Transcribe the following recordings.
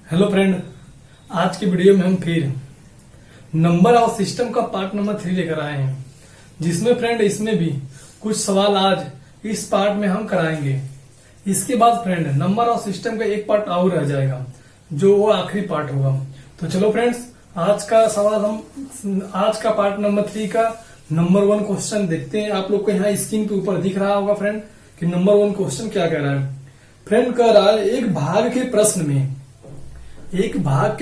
Hello friend, आज की video में हम फिर नंबर और सिस्टम का पार्ट नंबर 3 लेकर आए हैं, जिसमें फ्रेंड इसमें भी कुछ सवाल आज इस पार्ट में हम कराएंगे। इसके बाद फ्रेंड नंबर और सिस्टम का एक पार्ट और रह जाएगा, जो वो आखिरी पार्ट होगा। तो चलो फ्रेंड्स, आज का पार्ट नंबर 3 का नंबर 1 क्वेश्चन देखते हैं। आप लोग को यहाँ स्क्रीन के ऊपर दिख रहा होगा फ्रेंड कि नंबर 1 क्वेश्चन क्या कह रहा है। फ्रेंड कह रहा है एक भाग के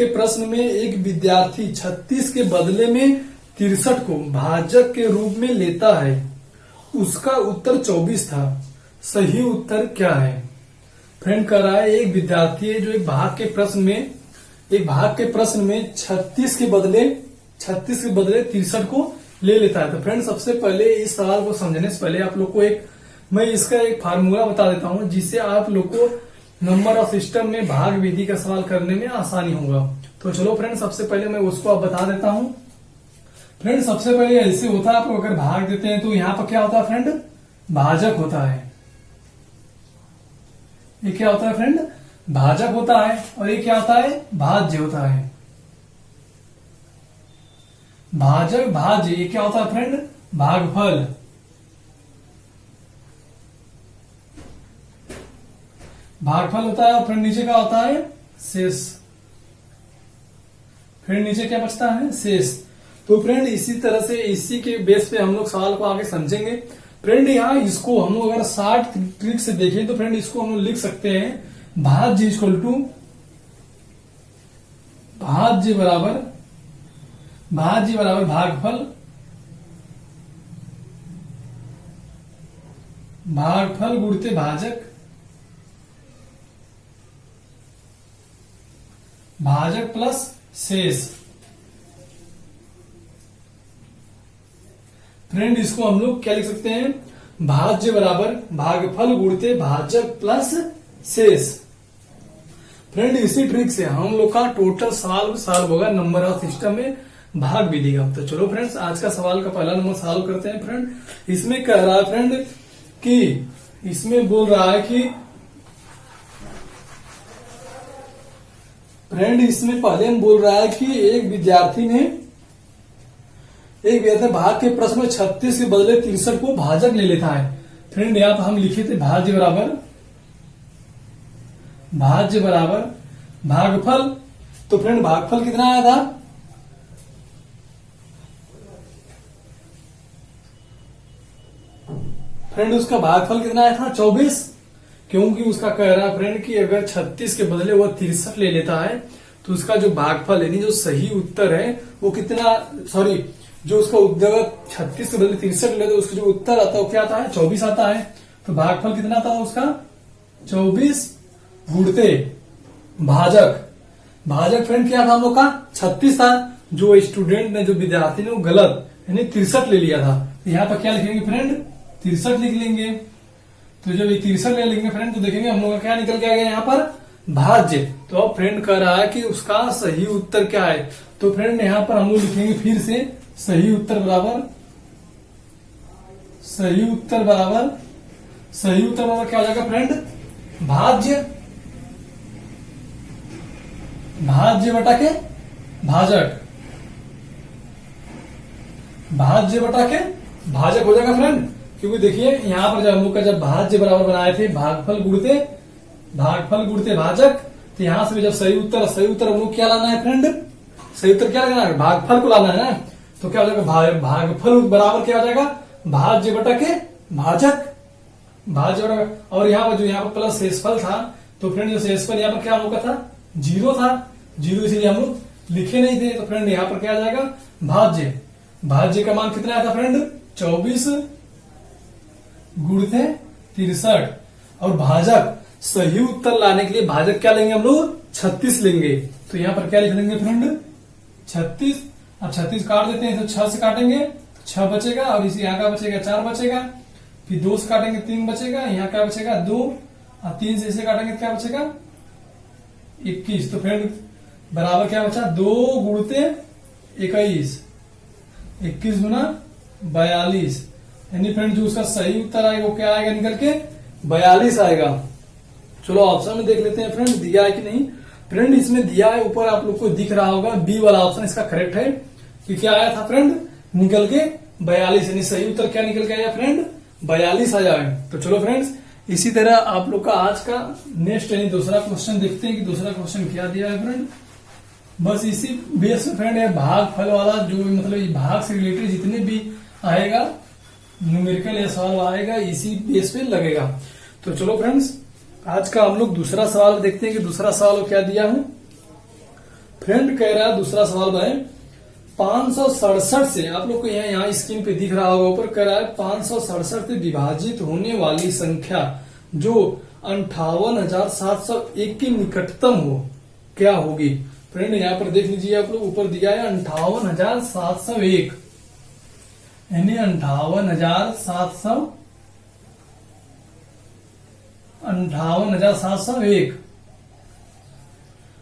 प्रश्न में एक विद्यार्थी 36 के बदले में 63 को भाजक के रूप में लेता है। उसका उत्तर 24 था। सही उत्तर क्या है? फ्रेंड कह रहा है एक विद्यार्थी है जो एक भाग के प्रश्न में 36 के बदले 63 को ले लेता है। तो फ्रेंड सबसे पहले इस सवाल को समझने से पहले आप लोग को मैं इसका एक फार्मूला बता देता हूं, जिससे आप लोग को नंबर और सिस्टम में भाग विधि का सवाल करने में आसानी होगा। तो चलो फ्रेंड, सबसे पहले मैं उसको अब बता देता हूं। फ्रेंड सबसे पहले ऐसे होता है, आपको अगर भाग देते हैं तो यहाँ पर क्या होता है फ्रेंड? भाजक होता है। ये क्या होता है फ्रेंड? भाजक होता है। और ये क्या होता है? भाज्य होता है। भाजक भाज्य, ये क्या होता है फ्रेंड? भागफल। भागफल होता है। और फिर नीचे क्या होता है? शेष। फिर नीचे क्या बचता है? शेष। तो फ्रेंड इसी तरह से इसी के बेस पे हम लोग सवाल को आगे समझेंगे। फ्रेंड यहाँ इसको हम लोग अगर शॉर्ट ट्रिक से देखें तो फ्रेंड इसको हम लोग लिख सकते हैं भाज्य इक्वल टू भाज्य बराबर भागफल। भागफल गुणित भाजक। भाजक प्लस शेष। फ्रेंड इसको हम लोग क्या लिख सकते हैं? भाज्य बराबर भागफल गुणित भाजक प्लस शेष। फ्रेंड इसी ट्रिक से हम लोग का टोटल सवाल होगा नंबर ऑफ सिस्टम में भाग विधि का। तो चलो फ्रेंड्स, आज का सवाल का पहला नंबर सॉल्व करते हैं। फ्रेंड इसमें कह रहा है फ्रेंड कि इसमें बोल रहा है कि फ्रेंड इसमें पहले हम बोल रहा है कि एक विद्यार्थी भाग के प्रश्न में 36 के बदले 63 को भाजक ले लेता है। फ्रेंड यहां पर हम लिखे थे भाज्य बराबर भागफल। तो फ्रेंड भागफल कितना आया था? फ्रेंड उसका भागफल कितना आया था? 24। क्योंकि उसका कह रहा है फ्रेंड कि अगर 36 के बदले वो 63 ले लेता है तो उसका जो भागफल यानी जो सही उत्तर है वो कितना, जो उसका उत्तर 36 के बदले 63 ले तो उसका जो उत्तर आता है वो क्या आता है? 24 आता है। तो भागफल कितना आता है उसका? 24 गुणते भाजक। भाजक फ्रेंड क्या था हम लोग का? 36 था। जो स्टूडेंट ने, जो विद्यार्थी ने, वो गलत यानी 63 ले लिया था। तो यहाँ पर क्या लिखेंगे फ्रेंड? 63 लिख लेंगे। तो जब ये 63 ले लेंगे फ्रेंड तो देखेंगे हम लोग का क्या निकल के आ गया यहाँ पर? भाज्य। तो अब फ्रेंड कह रहा है कि उसका सही उत्तर क्या है। तो फ्रेंड यहाँ पर हम लोग लिखेंगे फिर से सही उत्तर बराबर क्या हो जाएगा फ्रेंड? भाज्य बटा के भाजक। भाज्य बटा के भाजक हो जाएगा फ्रेंड। क्योंकि देखिए यहाँ पर जब हम लोग का जब भाज्य बराबर बनाए थे भागफल गुणते भाजक, तो यहाँ से भी जब सही उत्तर हम लोग क्या लाना है फ्रेंड? सही उत्तर क्या लाना है? भागफल को लाना है ना। तो क्या हो जाएगा? भागफल बराबर क्या हो जाएगा? भाज्य बटा के भाजक। भाज्य बटा, और यहाँ पर प्लस शेषफल था। तो फ्रेंड जो शेषफल यहाँ पर क्या हम लोग का था? 0 था। 0 इसलिए हम लोग लिखे नहीं थे। तो फ्रेंड यहाँ पर क्या आ जाएगा? भाज्य का मान कितना आया था फ्रेंड? 24 गुणित 63। और भाजक सही उत्तर लाने के लिए भाजक क्या लेंगे हम लोग? 36 लेंगे। तो यहाँ पर क्या लिख लेंगे फ्रेंड? 36। अब 36 काट देते हैं तो 6 से काटेंगे तो 6 बचेगा। और इसी यहाँ का बचेगा 4 बचेगा। फिर 2 से काटेंगे 3 बचेगा। यहाँ क्या बचेगा? 2। और 3 से इसे काटेंगे क्या बचेगा? 21। तो फ्रेंड बराबर क्या बचा? 2 गुणते 21। 21 गुना 42। यानी फ्रेंड जो उसका सही उत्तर आएगा वो क्या आएगा निकल के? 42 आएगा। चलो ऑप्शन में देख लेते हैं फ्रेंड दिया है कि नहीं। फ्रेंड इसमें दिया है ऊपर आप लोग को दिख रहा होगा, बी वाला ऑप्शन इसका करेक्ट है कि क्या आया था फ्रेंड, निकल के 42, यानी सही उत्तर क्या निकल के आया फ्रेंड, 42 आया है। तो चलो फ्रेंड्स, इसी तरह आप लोग का आज का नेक्स्ट यानी दूसरा क्वेश्चन देखते हैं कि दूसरा क्वेश्चन क्या दिया है फ्रेंड। बस इसी बेस में फ्रेंड है भाग फल वाला, जो मतलब भाग से रिलेटेड जितने भी आएगा न्यूमेरिकल या सवाल आएगा इसी बेस पे लगेगा। तो चलो फ्रेंड्स, आज का हम लोग दूसरा सवाल देखते हैं कि दूसरा सवाल क्या दिया है। फ्रेंड कह रहा है दूसरा सवाल है 567 से, आप लोग को यहाँ स्क्रीन पे दिख रहा होगा ऊपर, कह रहा है 567 से विभाजित होने वाली संख्या जो 58,701 के निकटतम हो क्या होगी। फ्रेंड यहाँ पर देख लीजिए आप लोग, ऊपर दिया है 58,701, यानी 58,701,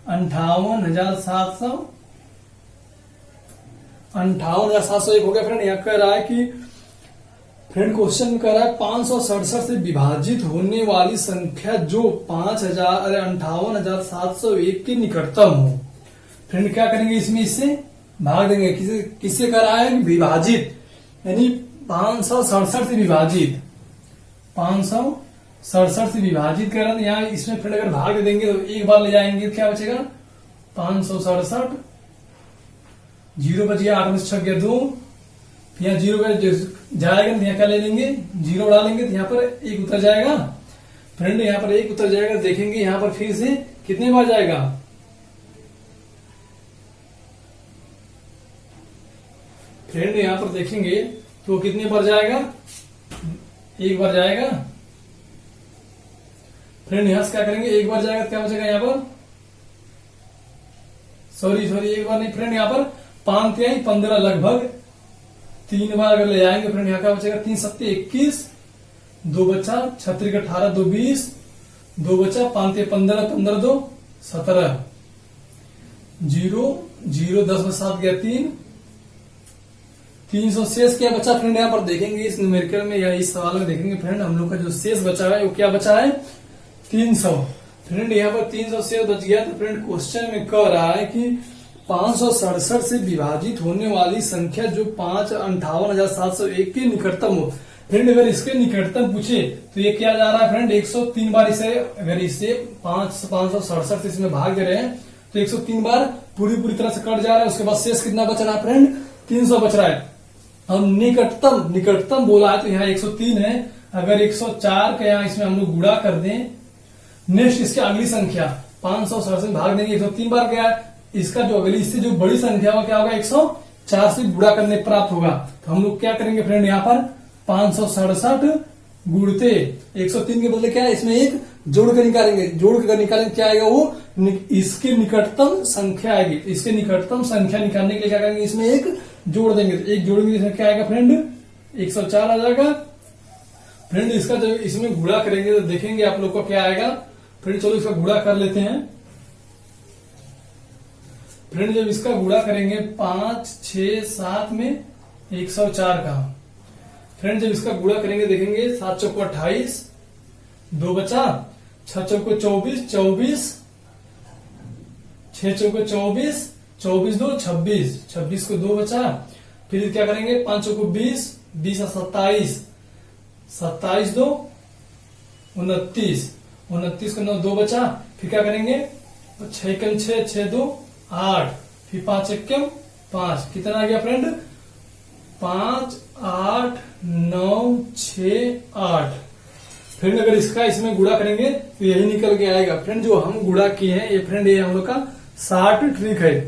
58,701 हो गया फ्रेंड। यहाँ कह रहा है कि फ्रेंड क्वेश्चन कह रहा है 567 से विभाजित होने वाली संख्या जो 58,701 के निकटतम हो। फ्रेंड क्या करेंगे इसमें, इससे भाग देंगे, किससे कर रहा है विभाजित, यानी 567 से विभाजित, 567 से विभाजित कर रहा है। यहाँ इसमें फ्रेंड अगर भाग दे देंगे तो एक बार ले जाएंगे तो क्या बचेगा 567, 0 बच गया, 8 में 6 गया 2, यहाँ 0 जाएगा तो यहाँ क्या ले लेंगे, 0 डालेंगे तो यहाँ पर 1 उतर जाएगा। फ्रेंड यहाँ पर 1 उतर जाएगा, देखेंगे यहाँ पर फिर से कितने बार जाएगा, फ्रेंड यहाँ पर देखेंगे तो कितने बार जाएगा, 1 बार जाएगा। फ्रेंड यहां से क्या करेंगे, 1 बार जाएगा तो क्या बचेगा यहाँ पर, सॉरी 1 बार नहीं फ्रेंड, यहाँ पर 5 तिहाई 15 लगभग 3 बार अगर ले जाएंगे फ्रेंड यहाँ क्या बचेगा, 3 सत्ते 21, 2 बचा 36 18 2 20, 2 बचा 5 तिहाई 15 15 2 17, 0 0 10 में 7 गया 300 शेष क्या बचा फ्रेंड, यहाँ पर देखेंगे इस न्यूमेरिकल में या इस सवाल में देखेंगे फ्रेंड हम लोग का जो शेष बचा है वो क्या बचा है 300। फ्रेंड यहाँ पर 300 शेष बच गया। तो फ्रेंड क्वेश्चन में कह रहा है कि 567 से विभाजित होने वाली संख्या जो 58,701 के निकटतम हो। फ्रेंड अगर इसके निकटतम पूछे तो ये क्या जा रहा है फ्रेंड, 103 बार इसे, अगर इसे 567 से इसमें भाग दे रहे हैं तो 103 बार पूरी तरह से कट जा रहा है। उसके बाद शेष कितना बच रहा है फ्रेंड, 300 बच रहा है। हम निकटतम बोला है तो यहाँ 103 है, अगर 104 का यहाँ इसमें हम लोग गुणा कर दें, नेक्स्ट इसकी अगली संख्या 567 से भाग देंगे, 103 बार गया, इसका जो अगली इससे जो बड़ी संख्या होगा क्या होगा, 104 से गुणा करने प्राप्त होगा। तो हम लोग क्या करेंगे फ्रेंड, यहाँ पर 567 गुणते 103 के बदले क्या है इसमें एक जोड़ कर निकालेंगे, क्या आएगा वो इसके निकटतम संख्या आएगी। इसके निकटतम संख्या निकालने के लिए क्या करेंगे, इसमें एक जोड़ देंगे, तो एक जोड़ेंगे इसमें क्या आएगा फ्रेंड, 104 आ जाएगा। फ्रेंड इसका जब इसमें गुणा करेंगे तो देखेंगे आप लोग को क्या आएगा। फ्रेंड चलो इसका गुणा कर लेते हैं। फ्रेंड जब इसका गुणा करेंगे 5 6 7 में 104 का, फ्रेंड जब इसका गुणा करेंगे देखेंगे 7 चौको 28, 2 बचा, 6 चौको 24, 6 चौको 24, 24 2 26, 26 को 2 बचा, फिर क्या करेंगे 5 चौको 20, 20 27, 27 2 29, 29 को 9 2 बचा, फिर क्या करेंगे 6 कम 6 6 2 8, फिर 5 1 कम 5, कितना आ गया फ्रेंड 5 8 9 6 8। फ्रेंड अगर इसका इसमें गुणा करेंगे तो यही निकल के आएगा। फ्रेंड जो हम गुणा किए हैं ये फ्रेंड ये हम लोग का 60 ट्रिक है।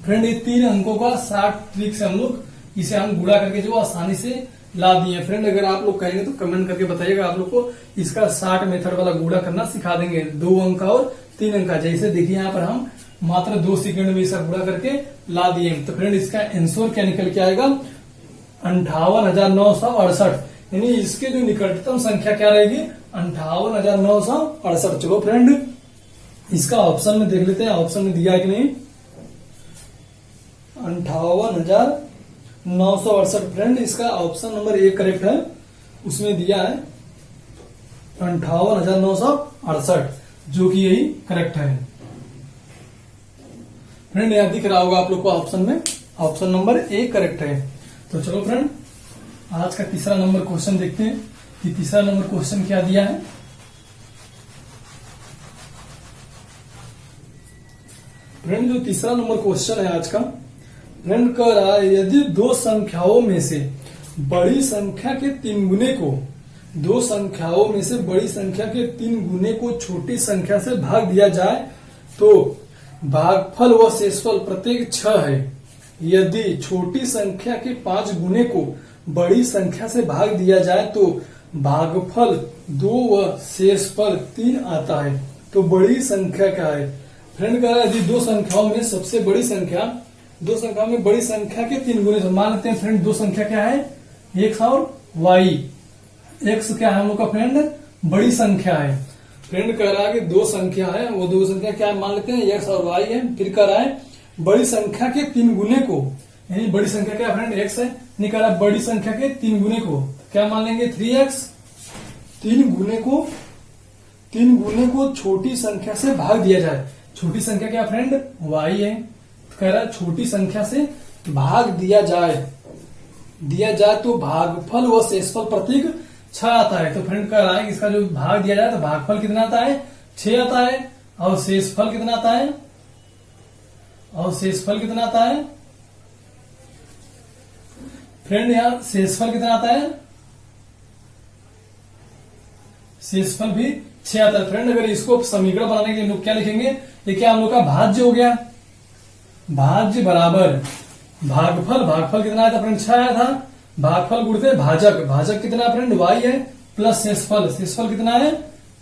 फ्रेंड ये 3 अंकों का 60 ट्रिक से हम लोग इसे हम गुणा करके जो आसानी से ला दिए। फ्रेंड अगर आप लोग कहेंगे तो कमेंट करके बताइएगा, आप लोग को इसका 60 मेथड वाला गुणा करना सिखा देंगे, 2 अंक और 3 अंक का। जैसे देखिए यहाँ पर हम मात्र 2 सेकंड में इसका गुणा करके ला दिए। तो फ्रेंड इसका आंसर क्या निकल के आएगा 58,968, यानी इसके जो निकटतम संख्या क्या रहेगी 58,968। चलो फ्रेंड इसका ऑप्शन में देख लेते हैं, ऑप्शन में दिया है कि नहीं 58,968। फ्रेंड इसका ऑप्शन नंबर 1 करेक्ट है, उसमें दिया है 58,968 जो कि यही करेक्ट है। फ्रेंड यहाँ दिख रहा होगा आप लोग को ऑप्शन में, ऑप्शन नंबर ए करेक्ट है। तो चलो फ्रेंड आज का तीसरा नंबर क्वेश्चन देखते हैं कि तीसरा नंबर क्वेश्चन क्या दिया है। फ्रेंड जो तीसरा नंबर क्वेश्चन है आज का, फ्रेंड कह रहा है यदि दो संख्याओं में से बड़ी संख्या के 3 गुने को, दो संख्याओं में से बड़ी संख्या के 3 गुने को छोटी संख्या से भाग दिया जाए तो भागफल व शेषफल प्रत्येक 6 है। यदि छोटी संख्या के 5 गुने को बड़ी संख्या से भाग दिया जाए तो भागफल 2 व शेषफल 3 आता है। तो बड़ी संख्या क्या है? फ्रेंड कह रहा है यदि दो संख्याओं में सबसे बड़ी संख्या, दो संख्याओं में बड़ी संख्या के 3 गुने से, मान लेते हैं फ्रेंड दो संख्या क्या है, एक्स और वाई। एक्स क्या है हम लोग का फ्रेंड? बड़ी संख्या है। फ्रेंड कह रहा है कि दो संख्या है, वो दो संख्या क्या है मान लेते हैं एक्स और वाई है। फिर कह रहा है बड़ी संख्या के 3 गुने को, यानी बड़ी संख्या क्या फ्रेंड एक्स है, नहीं कह रहा बड़ी संख्या के 3 गुने को क्या मान लेंगे 3x। 3 गुने को छोटी संख्या से भाग दिया जाए। छोटी संख्या क्या फ्रेंड? y है। कह रहा है छोटी संख्या से भाग दिया जाए तो भागफल व शेषफल प्रत्येक 6 आता है। तो फ्रेंड कह रहा है कि इसका जो भाग दिया जाए तो भागफल कितना आता है? 6 आता है। और शेषफल कितना आता है? फ्रेंड यहाँ शेषफल कितना आता है? शेषफल भी 6 आता है। फ्रेंड अगर इसको समीकरण बनाने के लिए लोग क्या लिखेंगे, ये क्या हम लोग का भाज्य हो गया, भाज्य बराबर भागफल कितना आया था फ्रेंड? 6 आया था। भागफल गुणते भाजक कितना फ्रेंड? y है प्लस शेषफल कितना है?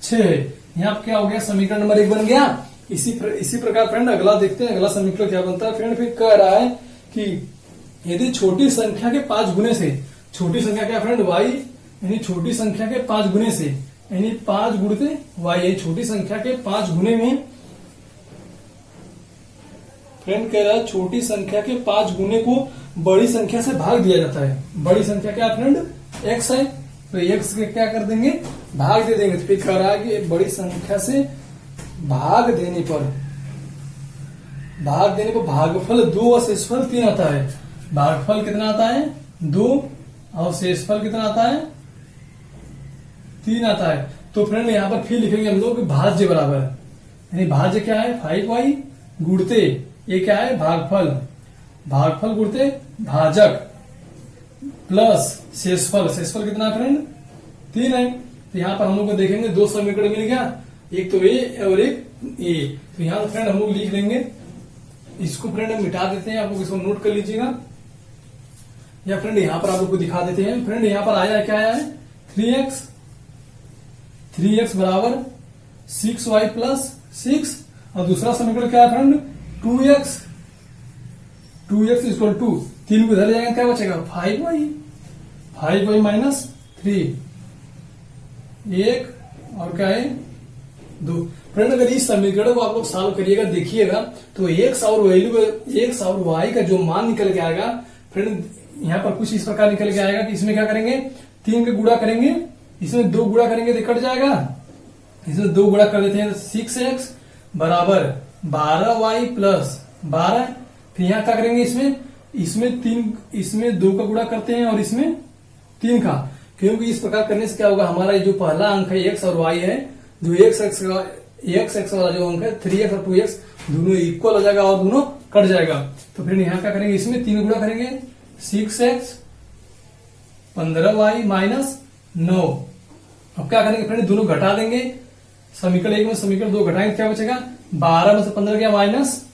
6 है। यहाँ क्या हो गया? समीकरण नंबर 1 बन गया। इसी प्रकार फ्रेंड अगला देखते हैं, अगला समीकरण क्या बनता है। फ्रेंड फिर कह रहा है कि यदि छोटी संख्या के 5 गुने से, छोटी संख्या क्या फ्रेंड? y, यानी छोटी संख्या के 5 गुने से, यानी 5 गुणते y है। छोटी संख्या के 5 गुने में फ्रेंड कह रहा है छोटी संख्या के 5 गुने को बड़ी संख्या से भाग दिया जाता है। बड़ी संख्या क्या फ्रेंड? x है। तो x के क्या कर देंगे? भाग दे देंगे। तो फिर कह रहा है कि बड़ी संख्या से भाग देने पर भागफल 2 और शेषफल 3 आता है। भागफल कितना आता है? 2 और शेषफल कितना आता है? 3 आता है। तो फ्रेंड यहाँ पर फिर लिखेंगे हम लोग भाज्य बराबर, यानी भाज्य क्या है? 5y गुणते ये क्या है? भागफल गुणते भाजक प्लस शेषफल कितना फ्रेंड? 3 है। तो यहाँ पर हम लोग को देखेंगे 2 समीकरण मिल गया, एक तो ए और एक ए। तो यहाँ फ्रेंड हम लोग लिख लेंगे, इसको फ्रेंड हम मिटा देते हैं, आप लोग इसको नोट कर लीजिएगा, या फ्रेंड यहाँ पर आप लोग को दिखा देते हैं। फ्रेंड यहाँ पर आया क्या आया है? 3x बराबर 6y प्लस 6। और दूसरा समीकरण क्या है फ्रेंड? 2x इक्वल टू 3 को इधर ले जाएंगे क्या बचेगा? 5y माइनस 3, 1 और क्या है? 2। फ्रेंड अगर इस समीकरण को आप लोग सॉल्व करिएगा, देखिएगा तो x और y का जो मान निकल के आएगा फ्रेंड यहाँ पर कुछ इस प्रकार निकल के आएगा कि इसमें क्या करेंगे? 3 के गुणा करेंगे, इसमें 2 गुणा करेंगे तो कट जाएगा। इसमें 2 गुणा कर देते हैं तो 6x बराबर 12y प्लस 12। फिर यहाँ क्या करेंगे? इसमें 2 का गुणा करते हैं और इसमें 3 का, क्योंकि इस प्रकार करने से क्या होगा, हमारा जो पहला अंक है x और y है, जो x वाला जो अंक है 3x और 2x दोनों इक्वल हो जाएगा और दोनों कट जाएगा। तो फिर यहाँ क्या करेंगे? इसमें 3 गुणा करेंगे, 6x 15y माइनस 9। अब क्या करेंगे फ्रेंड? दोनों घटा देंगे, समीकरण 1 में समीकरण 2 घटाएंगे, क्या बचेगा? 12 में से 15 गया माइनस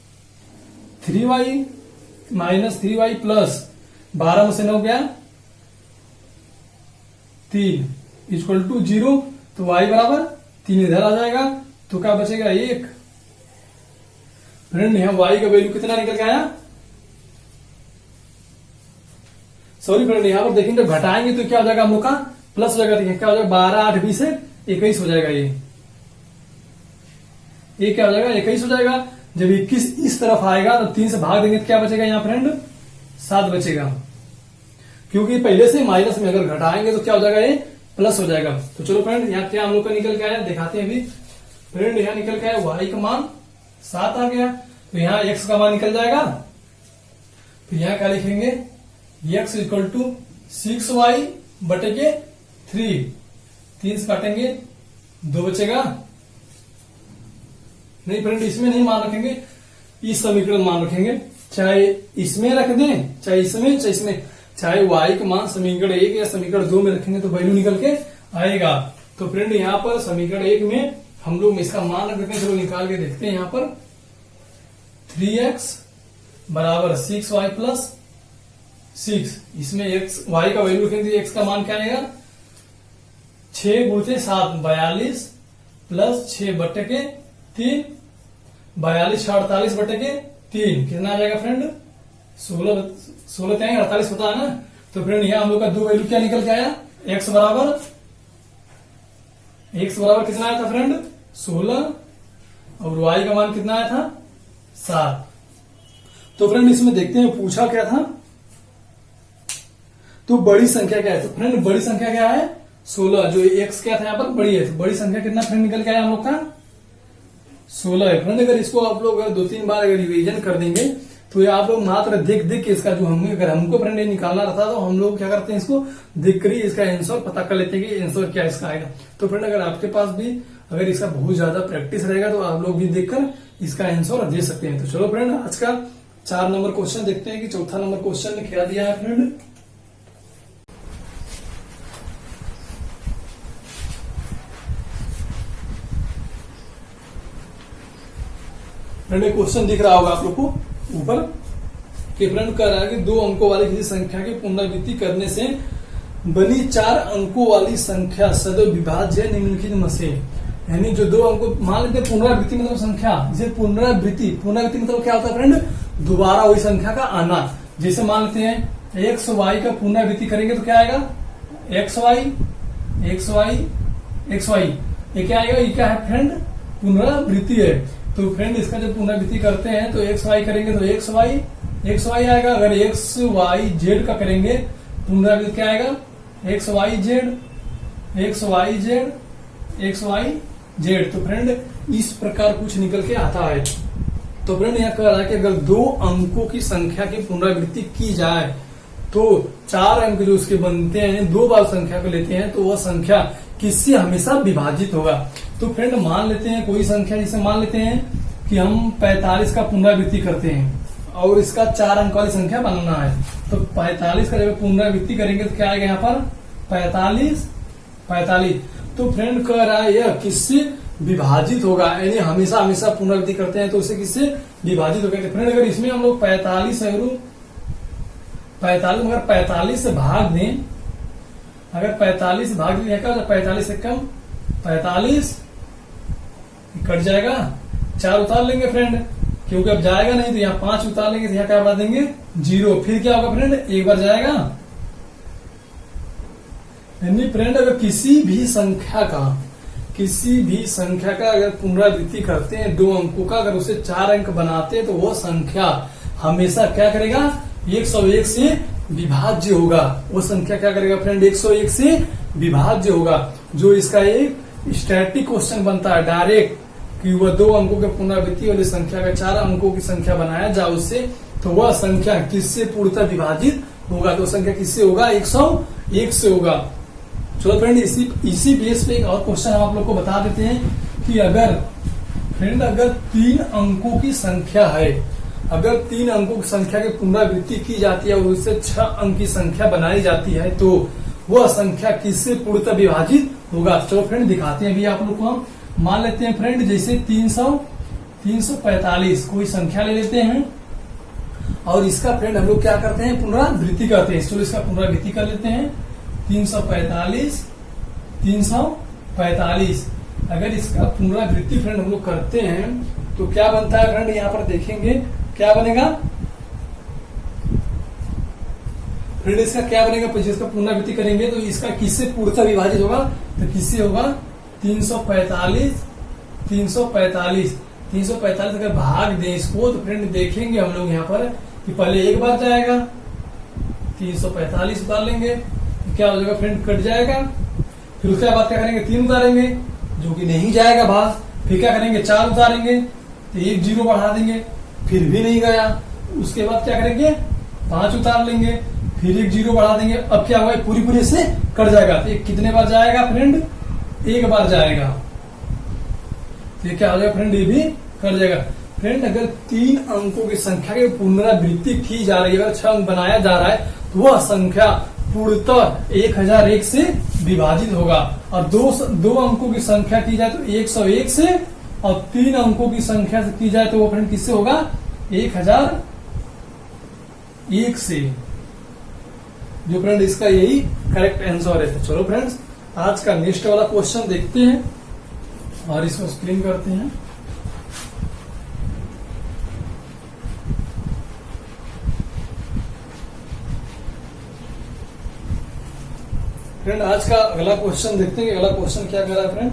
3y प्लस 12 में से 9 गया 3 इक्वल टू 0। तो y बराबर 3 इधर आ जाएगा, तो क्या बचेगा? 1। फ्रेंड यहाँ y का वैल्यू कितना निकल के आया? सॉरी फ्रेंड यहाँ पर देखेंगे घटाएंगे तो क्या हो जाएगा हम लोग का? प्लस हो जाएगा। क्या हो जाएगा? 12 8 20 21 हो जाएगा। ये क्या हो जाएगा? 21 हो जाएगा। जब 21 इस तरफ आएगा तो 3 से भाग देंगे तो क्या बचेगा यहाँ फ्रेंड? 7 बचेगा, क्योंकि पहले से माइनस में अगर घटाएंगे तो क्या हो जाएगा? ये प्लस हो जाएगा। तो चलो फ्रेंड यहाँ क्या हम लोग का निकल के आया दिखाते हैं अभी। फ्रेंड यहाँ निकल के आया y का मान 7 आ गया। तो यहाँ x का मान निकल जाएगा। फिर यहाँ क्या लिखेंगे, x इक्वल टू 6y बटे के 3, 3 से काटेंगे 2 बचेगा। नहीं फ्रेंड, इसमें नहीं मान रखेंगे, इस समीकरण मान रखेंगे, चाहे इसमें रख दें चाहे इसमें चाहे इसमें, चाहे y का मान समीकरण 1 या समीकरण 2 में रखेंगे तो वैल्यू निकल के आएगा। तो फ्रेंड यहाँ पर समीकरण 1 में हम लोग इसका मान रख देते हैं, चलो निकाल के देखते हैं। यहाँ पर 3x बराबर 6y प्लस 6, इसमें x y का वैल्यू रखेंगे, x का मान क्या आएगा 6 गुणते 7 42 प्लस 6 बटे के 3, 42 48 बटे के 3 कितना आ जाएगा फ्रेंड 16 48 होता है ना। तो फ्रेंड यहाँ हम लोग का दो वैल्यू क्या निकल के आया, x बराबर कितना आया था फ्रेंड 16 और y का मान कितना आया था 7। तो फ्रेंड इसमें देखते हैं पूछा क्या था, तो बड़ी संख्या क्या है। तो फ्रेंड बड़ी संख्या क्या है 16, जो x क्या था यहाँ पर बड़ी है, तो बड़ी संख्या कितना फ्रेंड निकल के आया हम लोग का 16 है। फ्रेंड अगर इसको आप लोग अगर 2-3 बार अगर रिवीजन कर देंगे तो ये आप लोग मात्र देख देख के इसका जो अगर हमको फ्रेंड ये निकालना रहता तो हम लोग क्या करते हैं, इसको देख कर ही इसका आंसर पता कर लेते हैं कि आंसर क्या इसका आएगा। तो फ्रेंड अगर आपके पास भी अगर इसका बहुत ज्यादा प्रैक्टिस रहेगा तो आप लोग भी देखकर इसका आंसर दे सकते हैं। तो चलो फ्रेंड आज का 4 नंबर क्वेश्चन देखते हैं कि चौथा नंबर क्वेश्चन में क्या दिया है फ्रेंड। फ्रेंड क्वेश्चन दिख रहा होगा आप लोग को ऊपर कि फ्रेंड कह रहा है कि 2 अंकों वाली किसी संख्या की पुनरावृत्ति करने से बनी 4 अंकों वाली संख्या सदैव विभाज्य निम्नलिखित में से, यानी जो 2 अंकों मान लेते हैं पुनरावृत्ति मतलब संख्या, जैसे पुनरावृत्ति मतलब क्या होता है फ्रेंड दोबारा वही संख्या का आना। जैसे मान लेते हैं एक्स वाई का पुनरावृत्ति करेंगे तो क्या आएगा एक्स वाई, ये क्या आएगा, ये क्या है फ्रेंड पुनरावृत्ति है। तो फ्रेंड इसका जब पुनरावृत्ति करते हैं तो एक्स वाई करेंगे तो एक्स वाई आएगा। अगर एक्स वाई जेड का करेंगे पुनरावृत्ति क्या आएगा एक्स वाई जेड। तो फ्रेंड इस प्रकार कुछ निकल के आता है। तो फ्रेंड यह कह रहा है कि अगर 2 अंकों की संख्या की पुनरावृत्ति की जाए तो 4 अंक जो उसके बनते हैं 2 बार संख्या को लेते हैं तो वह संख्या किससे हमेशा विभाजित होगा। तो फ्रेंड मान लेते हैं कोई संख्या, जैसे मान लेते हैं कि हम 45 का पुनरावृत्ति करते हैं और इसका 4 अंक वाली संख्या बनाना है। तो 45 का जब पुनरावृत्ति करेंगे तो क्या आएगा यहाँ पर 45। तो फ्रेंड कह रहा है यह किससे विभाजित होगा, यानी हमेशा पुनरावृत्ति करते हैं तो उसे किससे विभाजित होगा। फ्रेंड अगर इसमें हम लोग 45 मगर 45 से भाग दें, अगर 45 से भाग दें क्या 45 से कम 45 कट जाएगा, 4 उतार लेंगे फ्रेंड क्योंकि अब जाएगा नहीं तो यहाँ 5 उतार लेंगे तो यहाँ क्या बना देंगे 0। फिर क्या होगा फ्रेंड एक बार जाएगा। यानी फ्रेंड अगर किसी भी संख्या का अगर पुनरावृत्ति करते हैं 2 अंकों का, अगर उसे 4 अंक बनाते हैं तो वो संख्या हमेशा क्या करेगा 101 से विभाज्य होगा। वो संख्या क्या करेगा फ्रेंड 101 से विभाज्य होगा। जो इसका एक स्टैटिक क्वेश्चन बनता है डायरेक्ट कि वह 2 अंकों के पुनरावृत्ति वाली संख्या का 4 अंकों की संख्या बनाया जाए उससे, तो वह संख्या किससे पूर्णतः विभाजित होगा, तो संख्या किससे होगा 101 से होगा। चलो फ्रेंड इसी बेस पे एक और क्वेश्चन हम आप लोग को बता देते हैं कि अगर 3 अंकों की संख्या है, अगर 3 अंकों की संख्या की पुनरावृत्ति की जाती है और उससे 6 अंक की संख्या बनाई जाती है तो वह संख्या किससे पूर्णतः विभाजित होगा। चलो फ्रेंड दिखाते हैं अभी आप लोग को। हम मान लेते हैं फ्रेंड जैसे 345 कोई संख्या ले लेते हैं और इसका फ्रेंड हम लोग क्या करते हैं पुनरावृत्ति करते हैं। चलो इसका पुनरावृत्ति कर लेते हैं 345। अगर इसका पुनरावृत्ति फ्रेंड हम लोग करते हैं तो क्या बनता है फ्रेंड, यहाँ पर देखेंगे क्या बनेगा फ्रेंड, इसका क्या बनेगा जिसका पुनरावृत्ति करेंगे तो इसका किससे पूर्णतः विभाजित होगा, तो किससे होगा 345 अगर भाग दें इसको तो फ्रेंड देखेंगे हम लोग यहाँ पर कि पहले एक बार जाएगा 345 उतार लेंगे तो क्या हो जाएगा फ्रेंड कट जाएगा। फिर उसके बाद क्या करेंगे 3 उतारेंगे जो कि नहीं जाएगा भाग, फिर क्या करेंगे 4 उतारेंगे तो 1 0 बढ़ा देंगे फिर भी नहीं गया, उसके बाद क्या करेंगे 5 उतार लेंगे, फिर एक 0 बढ़ा देंगे। अब क्या होगा पूरी पूरी से कट जाएगा, तो ये कितने बार जाएगा फ्रेंड, एक बार जाएगा। तो ये क्या हो जाएगा फ्रेंड, ये भी कट जाएगा। फ्रेंड अगर 3 अंकों की संख्या की पुनरावृत्ति की जा रही है, अगर 6 अंक बनाया जा रहा है, तो वह संख्या पूर्णतः 1001 से विभाजित होगा। और दो अंकों की संख्या की जाए तो 101 से, और 3 अंकों की संख्या से की जाए तो वो फ्रेंड किससे होगा, 1001 से। जो फ्रेंड इसका यही करेक्ट आंसर है। तो चलो फ्रेंड्स आज का नेक्स्ट वाला क्वेश्चन देखते हैं और इसको स्क्रीन करते हैं। फ्रेंड आज का अगला क्वेश्चन देखते हैं कि अगला क्वेश्चन क्या कर रहा है फ्रेंड।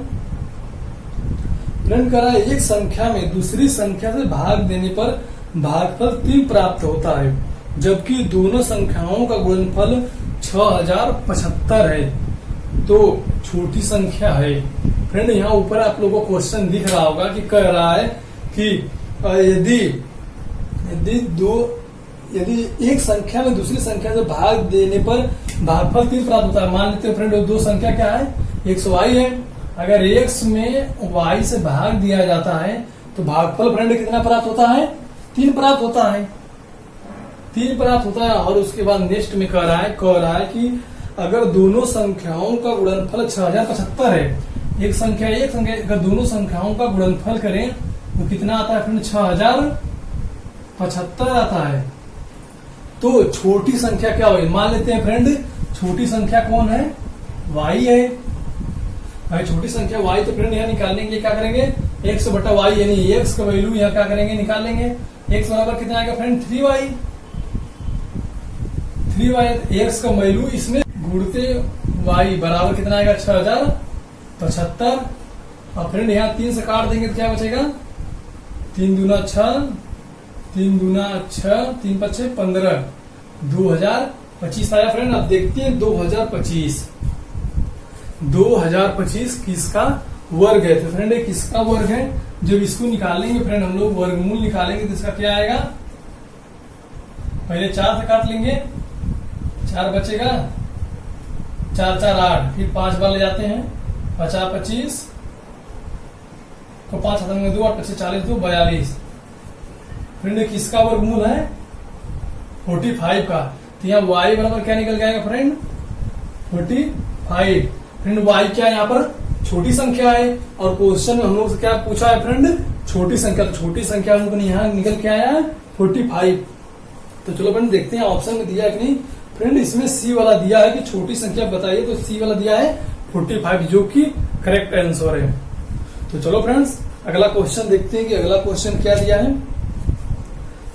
फ्रेंड कर रहा है एक संख्या में दूसरी संख्या से भाग देने पर भागफल 3 प्राप्त होता है, जबकि दोनों संख्याओं का गुणनफल 6075 है, तो छोटी संख्या है। फ्रेंड यहाँ ऊपर आप लोगों को क्वेश्चन दिख रहा होगा कि कह रहा है कि यदि एक संख्या में दूसरी संख्या से भाग देने पर भागफल 3 प्राप्त होता है। मान लेते हैं फ्रेंड दो संख्या क्या है, x y है। अगर x में y से भाग दिया जाता है तो भागफल फ्रेंड कितना प्राप्त होता है, 3 प्राप्त होता है, 3 प्राप्त होता है। और उसके बाद नेक्स्ट में कह रहा है कि अगर दोनों संख्याओं का गुणनफल 6075 है, एक संख्या अगर दोनों संख्याओं का गुणनफल करें तो कितना आता है फ्रेंड, 6075 आता है। तो छोटी संख्या क्या होगी, मान लेते हैं फ्रेंड छोटी संख्या कौन है, y है। भाई छोटी संख्या y, तो फ्रेंड यहाँ निकालेंगे, क्या करेंगे x बटा y, यानी x का वैल्यू यहाँ क्या करेंगे निकाल लेंगे। x बराबर कितना आएगा फ्रेंड, 3y। x का वैल्यू इसमें गुणते y बराबर कितना आएगा, 6075। और फ्रेंड यहाँ 3 से काट देंगे तो क्या बचेगा, 3 दूना 6, 3 दूना 6, 3 5 15, 2025 आया फ्रेंड। अब देखते हैं 2025 किसका वर्ग है। तो फ्रेंड किसका वर्ग है, जब इसको निकालेंगे फ्रेंड हम लोग वर्गमूल निकालेंगे तो इसका क्या आएगा, पहले 4 से काट लेंगे, 4 बचेगा, 4 4 8, फिर 5 बार ले जाते हैं, 50 25 को 5 खत्म में 2 8 25 40 2 42। फ्रेंड किसका वर्गमूल है, 45 का। तो यहाँ y बराबर क्या निकल जाएगा फ्रेंड, 45। फ्रेंड y क्या है, यहाँ पर छोटी संख्या है, और क्वेश्चन में हम लोग से क्या पूछा है फ्रेंड, छोटी संख्या। तो छोटी संख्या हम लोग यहाँ निकल के आया है 45। तो चलो फ्रेंड देखते हैं ऑप्शन में दिया है कि नहीं। फ्रेंड इसमें सी वाला दिया है कि छोटी संख्या बताइए, तो सी वाला दिया है 45, जो कि करेक्ट आंसर है। तो चलो फ्रेंड्स अगला क्वेश्चन देखते हैं कि अगला क्वेश्चन क्या दिया है।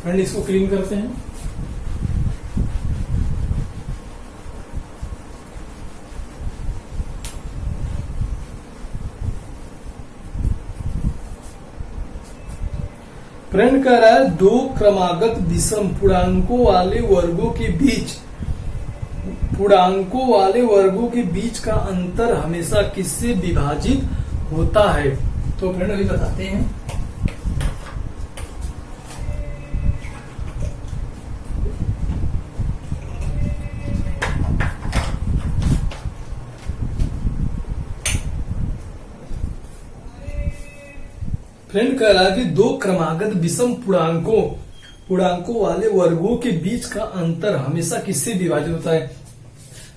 फ्रेंड इसको क्लीन करते हैं। फ्रेंड कह रहा है 2 क्रमागत विषम पूर्णांकों वाले वर्गों के बीच का अंतर हमेशा किससे विभाजित होता है। तो फ्रेंड अभी बताते हैं। फ्रेंड कह रहा है कि 2 क्रमागत विषम पूर्णांकों वाले वर्गों के बीच का अंतर हमेशा किससे विभाजित होता है।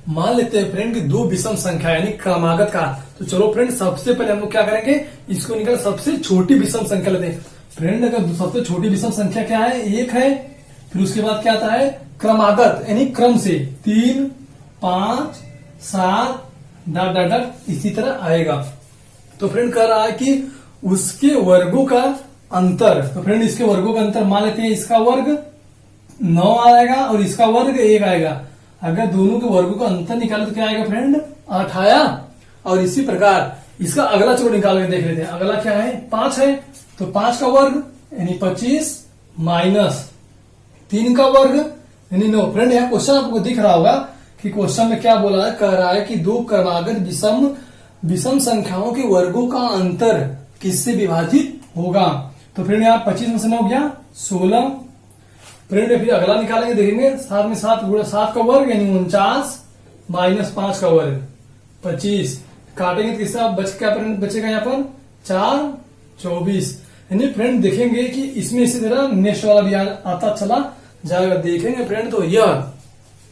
मान लेते हैं फ्रेंड कि 2 विषम संख्या यानी क्रमागत का। तो चलो फ्रेंड सबसे पहले हम लोग क्या करेंगे, इसको निकाल सबसे छोटी विषम संख्या लेते हैं। फ्रेंड अगर सबसे छोटी विषम संख्या क्या है, 1 है। फिर उसके बाद क्या आता है, क्रमागत यानी क्रम से 3 5 7 डॉट डॉट डॉट इसी तरह आएगा। तो फ्रेंड कह रहा है कि उसके वर्गों का अंतर। तो फ्रेंड इसके वर्गों का अंतर मान लेते हैं, इसका वर्ग 9 आएगा और इसका वर्ग 1 आएगा। अगर दोनों के वर्गों का अंतर निकाले तो क्या आएगा फ्रेंड, 8 आया। और इसी प्रकार इसका अगला चलो निकाल के देख लेते हैं। अगला क्या है, 5 है। तो 5 का वर्ग यानी 25 माइनस 3 का वर्ग यानी 9। फ्रेंड यहाँ क्वेश्चन आपको दिख रहा होगा कि क्वेश्चन में क्या बोला है, कह रहा है कि 2 क्रमागत विषम संख्याओं के वर्गों का अंतर किससे विभाजित होगा। तो फ्रेंड यहाँ 25 में से 9 गया 16। फ्रेंड फिर अगला निकालेंगे, देखेंगे 7 में 7 गुणा 7 का वर्ग यानी 49 माइनस 5 का वर्ग 25। काटेंगे तो किसका क्या फ्रेंड बचेगा यहाँ पर 4 24। यानी फ्रेंड देखेंगे कि इसमें इसी तरह नेक्स्ट वाला भी आता चला जाएगा। देखेंगे फ्रेंड तो यह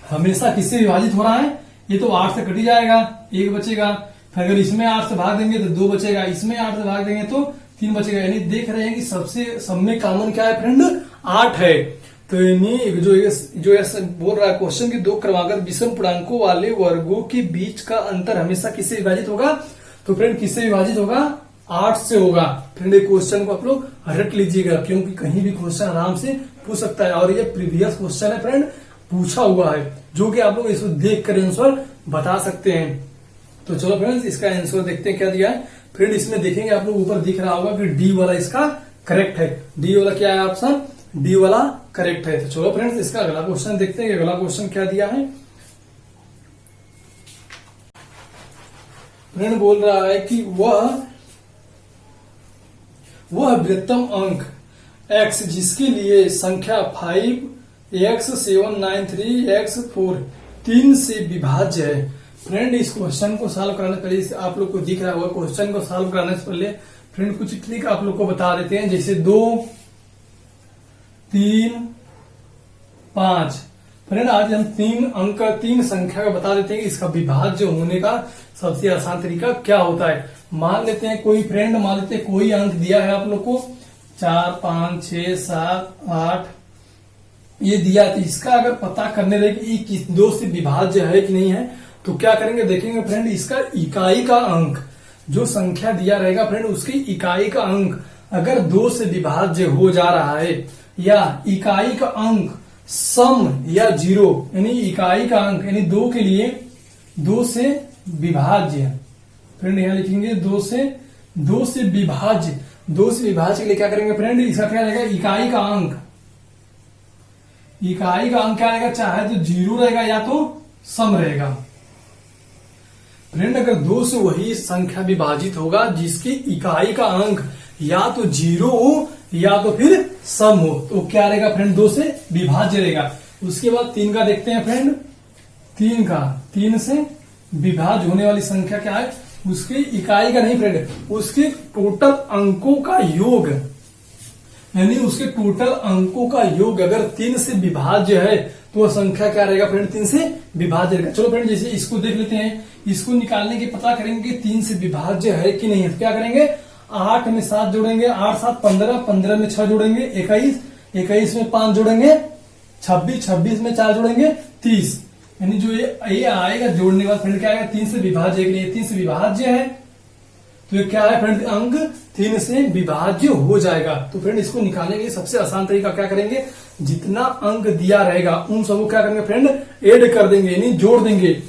हमेशा किससे विभाजित हो रहा है, ये तो 8 से कट ही जाएगा, 1 बचेगा। फिर अगर इसमें 8 से भाग देंगे तो 2 बचेगा, इसमें 8 से भाग देंगे तो 3 बचेगा। यानी देख रहे हैं कि सबसे सब में कॉमन क्या है फ्रेंड 8 है। तो यानी जो ऐसा बोल रहा है क्वेश्चन की 2 क्रमागत विषम पूर्णांकों वाले वर्गों के बीच का अंतर हमेशा किससे विभाजित होगा, तो फ्रेंड किससे विभाजित होगा 8 से होगा। फ्रेंड ये क्वेश्चन को आप लोग रट लीजिएगा, क्योंकि कहीं भी क्वेश्चन आराम से पूछ सकता है और ये प्रीवियस क्वेश्चन है फ्रेंड, पूछा हुआ है, जो कि आप लोग इसको देख कर आंसर बता सकते हैं। तो चलो फ्रेंड्स इसका आंसर देखते हैं क्या दिया है। फ्रेंड इसमें देखेंगे आप लोग ऊपर दिख रहा होगा कि डी वाला इसका करेक्ट है। डी वाला क्या है ऑप्शन, डी वाला करेक्ट है। तो चलो फ्रेंड्स इसका अगला क्वेश्चन देखते हैं, अगला क्वेश्चन क्या दिया है। फ्रेंड बोल रहा है कि वह वृत्तम अंक x जिसके लिए संख्या 5x793x4 3 से विभाज्य है। फ्रेंड इस क्वेश्चन को सॉल्व कराने से पहले आप लोग को दिख रहा होगा, क्वेश्चन को सॉल्व कराने से पहले फ्रेंड कुछ ट्रिक आप लोग को बता देते हैं, जैसे 2 3 5। फ्रेंड आज हम 3 संख्या का बता देते हैं कि इसका विभाज्य होने का सबसे आसान तरीका क्या होता है। मान लेते हैं कोई फ्रेंड, मान लेते हैं कोई अंक दिया है आप लोग को 4 5 6 7 8 ये दिया, तो इसका अगर पता करने रहे कि किस 2 से विभाज्य है कि नहीं है, तो क्या करेंगे देखेंगे फ्रेंड इसका इकाई का अंक, जो संख्या दिया रहेगा फ्रेंड उसकी इकाई का अंक अगर 2 से विभाज्य हो जा रहा है, या इकाई का अंक सम या 0 यानी इकाई का अंक यानी 2 के लिए 2 से विभाज्य। फ्रेंड यहां लिखेंगे 2 से विभाज्य। 2 से विभाज्य के लिए क्या करेंगे फ्रेंड, इसका क्या रहेगा इकाई का अंक। इकाई का अंक क्या रहेगा, चाहे तो 0 रहेगा या तो सम रहेगा। फ्रेंड अगर 2 से वही संख्या विभाजित होगा जिसकी इकाई का अंक या तो 0 हो या तो फिर सम हो, तो क्या रहेगा फ्रेंड 2 से विभाज्य रहेगा। उसके बाद 3 का देखते हैं फ्रेंड, 3 से विभाज्य होने वाली संख्या क्या है, उसकी इकाई का नहीं फ्रेंड, उसके टोटल अंकों का योग, यानी उसके टोटल अंकों का योग अगर 3 से विभाज्य है तो वह संख्या क्या रहेगा फ्रेंड 3 से विभाज्य रहेगा। चलो फ्रेंड जैसे इसको देख लेते हैं, इसको निकालने के पता करेंगे कि 3 से विभाज्य है कि नहीं है। तो क्या करेंगे 8 में 7 जोड़ेंगे, 8 7 15, 15 में 6 जोड़ेंगे 21, 21 में 5 जोड़ेंगे 26, 26 में 4 जोड़ेंगे 30। यानी जो ये आएगा जोड़ने के बाद फ्रेंड क्या आएगा 3 से विभाज्य के लिए 3 से विभाज्य है, तो ये क्या है फ्रेंड अंक 3 से विभाज्य हो जाएगा। तो फ्रेंड इसको निकालने के लिए सबसे आसान तरीका क्या करेंगे, जितना अंक दिया रहेगा उन सबको क्या करेंगे फ्रेंड ऐड कर देंगे, यानी जोड़ देंगे,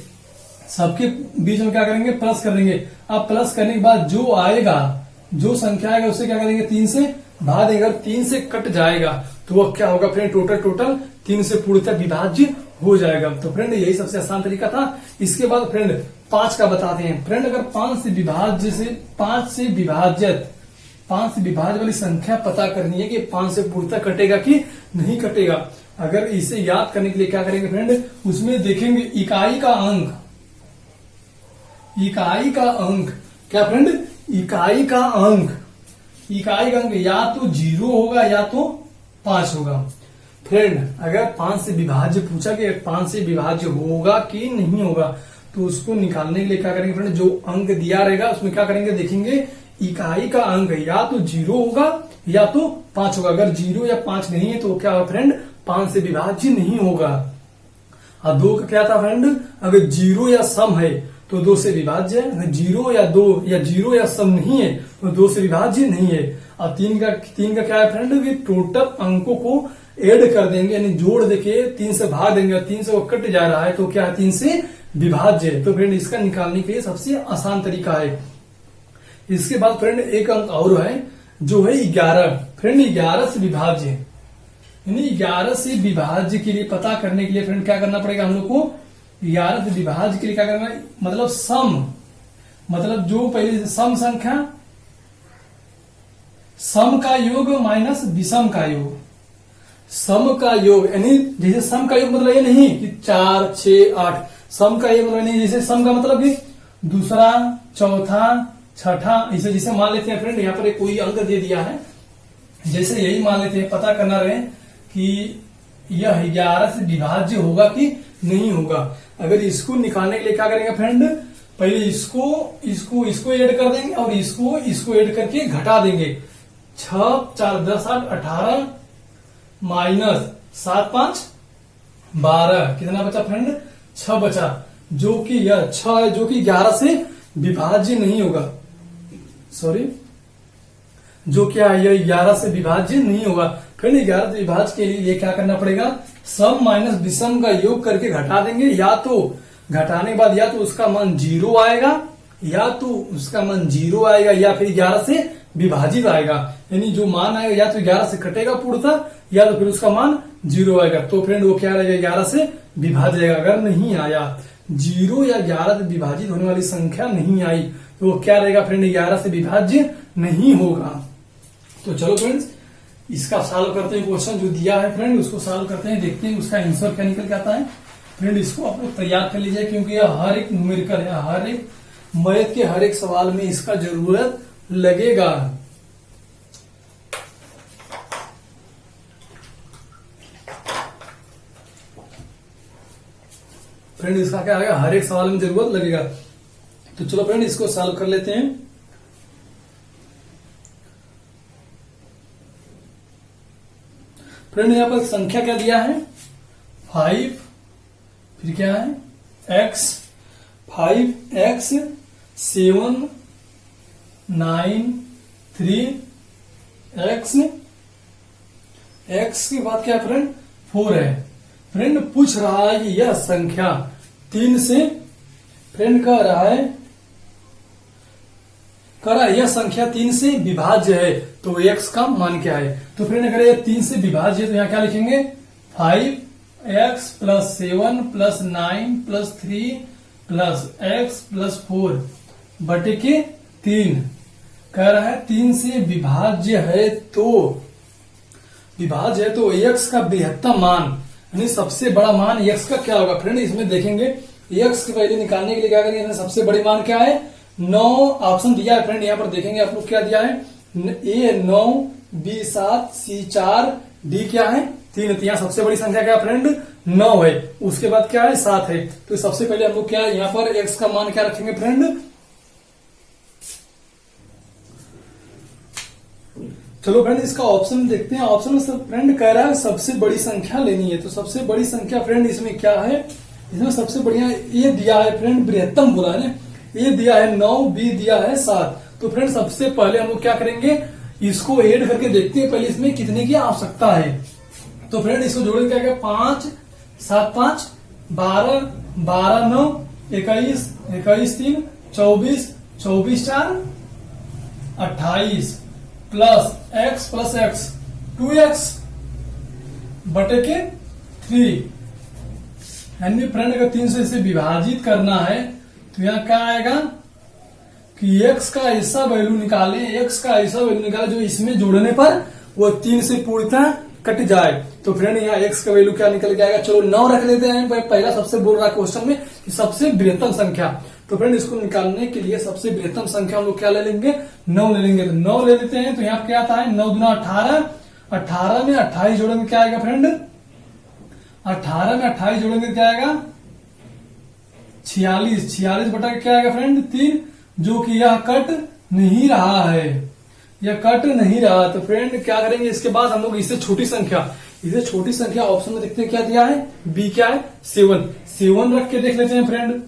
सबके बीच में क्या करेंगे प्लस कर देंगे। अब प्लस करने के बाद जो आएगा, जो संख्या आएगा उससे क्या करेंगे 3 से भाग देंगे। अगर 3 से कट जाएगा तो वह क्या होगा फ्रेंड टोटल 3 से पूर्णतः विभाज्य हो जाएगा। तो फ्रेंड यही सबसे आसान तरीका था। इसके बाद फ्रेंड 5 का बताते हैं। फ्रेंड अगर 5 से विभाज्य वाली संख्या पता करनी है कि 5 से पूर्णतः कटेगा कि नहीं कटेगा। अगर इसे याद करने के लिए क्या करेंगे फ्रेंड, उसमें देखेंगे इकाई का अंक क्या फ्रेंड इकाई का अंक या तो 0 होगा या तो 5 होगा। फ्रेंड अगर 5 से विभाज्य पूछा कि 5 से विभाज्य होगा कि नहीं होगा, तो उसको निकालने के लिए क्या करेंगे फ्रेंड, जो अंक दिया रहेगा उसमें क्या करेंगे देखेंगे इकाई का अंक या तो 0 होगा या तो 5 होगा। अगर 0 या 5 नहीं है तो क्या होगा फ्रेंड 5 से विभाज्य नहीं होगा। और 2 का क्या था फ्रेंड, अगर 0 या सम है तो 2 से विभाज्य है, अगर 0 या 2 या 0 या सम नहीं है तो 2 से विभाज्य नहीं है। और 3 का क्या है फ्रेंड कि टोटल अंकों को ऐड कर देंगे, यानी जोड़ देके 3 से भाग देंगे और 3 से वो कट जा रहा है तो क्या है 3 से विभाज्य है। तो फ्रेंड इसका निकालने के लिए सबसे आसान तरीका है। इसके बाद फ्रेंड एक अंक और है जो है 11। फ्रेंड 11 से विभाज्य है, यानी 11 से विभाज्य के लिए पता करने के लिए फ्रेंड क्या करना पड़ेगा हम लोग को, 11 से विभाज्य के लिए क्या करना है, मतलब सम, मतलब जो पहले सम सम का योग माइनस विषम का योग। सम का योग यानी जैसे सम का योग मतलब ये नहीं कि 4, 6, 8। सम का योग मतलब नहीं, जैसे सम का मतलब कि दूसरा, चौथा, छठा, इसे जैसे मान लेते हैं फ्रेंड, यहाँ पर कोई अंक दे दिया है, जैसे यही मान लेते हैं, पता करना रहे कि यह 11 से विभाज्य होगा कि नहीं होगा। अगर इसको निकालने के लिए क्या करेंगे फ्रेंड, पहले इसको ऐड कर देंगे और इसको ऐड करके घटा देंगे। 6, 4, 10, 8, 18 माइनस 7, 5, 12, कितना बचा फ्रेंड, 6 बचा, जो कि यह 6 है, जो कि 11 से विभाज्य नहीं होगा। सॉरी, जो क्या है, यह 11 से विभाज्य नहीं होगा। फ्रेंड 11 से विभाज्य के लिए क्या करना पड़ेगा, सम माइनस विषम का योग करके घटा देंगे। या तो घटाने के बाद या तो उसका मान 0 आएगा, या तो उसका मान 0 आएगा, या फिर 11 से विभाजित आएगा। यानी जो मान आएगा या तो 11 से कटेगा पूर्णतः, या तो फिर उसका मान 0 आएगा। तो फ्रेंड वो क्या रहेगा, 11 से विभाजित जाएगा। अगर नहीं आया 0 या 11 से विभाजित होने वाली संख्या नहीं आई तो वो क्या रहेगा फ्रेंड, 11 से विभाज्य नहीं होगा। तो चलो फ्रेंड्स, इसका सॉल्व करते हैं। क्वेश्चन जो दिया है फ्रेंड उसको सॉल्व करते हैं, देखते हैं उसका आंसर क्या निकल के आता है। फ्रेंड इसको आप लोग तैयार कर लीजिए, क्योंकि यह हर एक न्यूमेरिकल है, हर एक मैथ के हर एक सवाल में इसका जरूरत लगेगा। फ्रेंड इसका क्या आएगा, हर एक सवाल में जरूरत लगेगा। तो चलो फ्रेंड इसको सॉल्व कर लेते हैं। फ्रेंड यहां पर संख्या क्या दिया है, 5, फिर क्या है x, 5x 7 9 3 x के बाद क्या है फ्रेंड, 4 है। फ्रेंड पूछ रहा है कि यह संख्या 3 से, फ्रेंड कह रहा है यह संख्या 3 से विभाज्य है, तो x का मान क्या है। तो फ्रेंड अगर यह 3 से विभाज्य है तो यहाँ क्या लिखेंगे, 5x + 7 + 9 + 3 + x + 4 बटे के 3। कह रहा है 3 से विभाज्य है तो x का बृहत्तम मान यानी सबसे बड़ा मान x का क्या होगा। फ्रेंड इसमें देखेंगे x की वैल्यू निकालने के लिए क्या करेंगे, सबसे बड़ी मान क्या है, 9 ऑप्शन दिया है। फ्रेंड यहाँ पर देखेंगे आप लोग क्या दिया है, A 9, B 7, C 4, D क्या है 3। तो यहाँ सबसे बड़ी संख्या क्या फ्रेंड 9 है, उसके बाद क्या है 7 है। तो सबसे पहले हम लोग क्या है यहाँ पर x का मान क्या रखेंगे फ्रेंड, चलो फ्रेंड इसका ऑप्शन देखते हैं। ऑप्शन में फ्रेंड कह रहा है सबसे बड़ी संख्या लेनी है, तो सबसे बड़ी संख्या फ्रेंड इसमें क्या है, इसमें सबसे बढ़िया ये दिया है फ्रेंड, बृहत्तम बोला है ना, ये दिया है 9, B दिया है 7। तो फ्रेंड सबसे पहले हम लोग क्या करेंगे, इसको ऐड करके देखते हैं पहले इसमें कितने की आवश्यकता है। तो फ्रेंड इसको जोड़ेंगे क्या, 5 7 5 12 12 9 21 21 3 24 24 4 28 प्लस x 2x बटे के 3। यानी फ्रेंड अगर 3 से इसे विभाजित करना है तो यहाँ क्या आएगा कि x का ऐसा वैल्यू निकाले, x का ऐसा वैल्यू निकाले जो इसमें जोड़ने पर वो 3 से पूर्णतः कट जाए। तो फ्रेंड यहाँ x का वैल्यू क्या निकल के आएगा, चलो 9 रख लेते हैं। पहला सबसे बोल रहा है क्वेश्चन में कि सबसे बृहत्तम संख्या, तो फ्रेंड इसको निकालने के लिए सबसे बृहत्तम संख्या हम लोग क्या ले लेंगे, 9 ले लेंगे। तो 9 ले लेते हैं, तो यहाँ क्या आता है 9 दूना 18, 18 में 28 जोड़ेंगे क्या आएगा फ्रेंड, 18 में 28 जोड़ेंगे क्या आएगा 46, 46 बटा क्या आएगा फ्रेंड 3, जो कि यह कट नहीं रहा है, यह कट नहीं रहा। तो फ्रेंड क्या करेंगे इसके बाद हम लोग इससे छोटी संख्या ऑप्शन में देखते हैं क्या दिया है, बी क्या है 7 रख के देख लेते हैं फ्रेंड।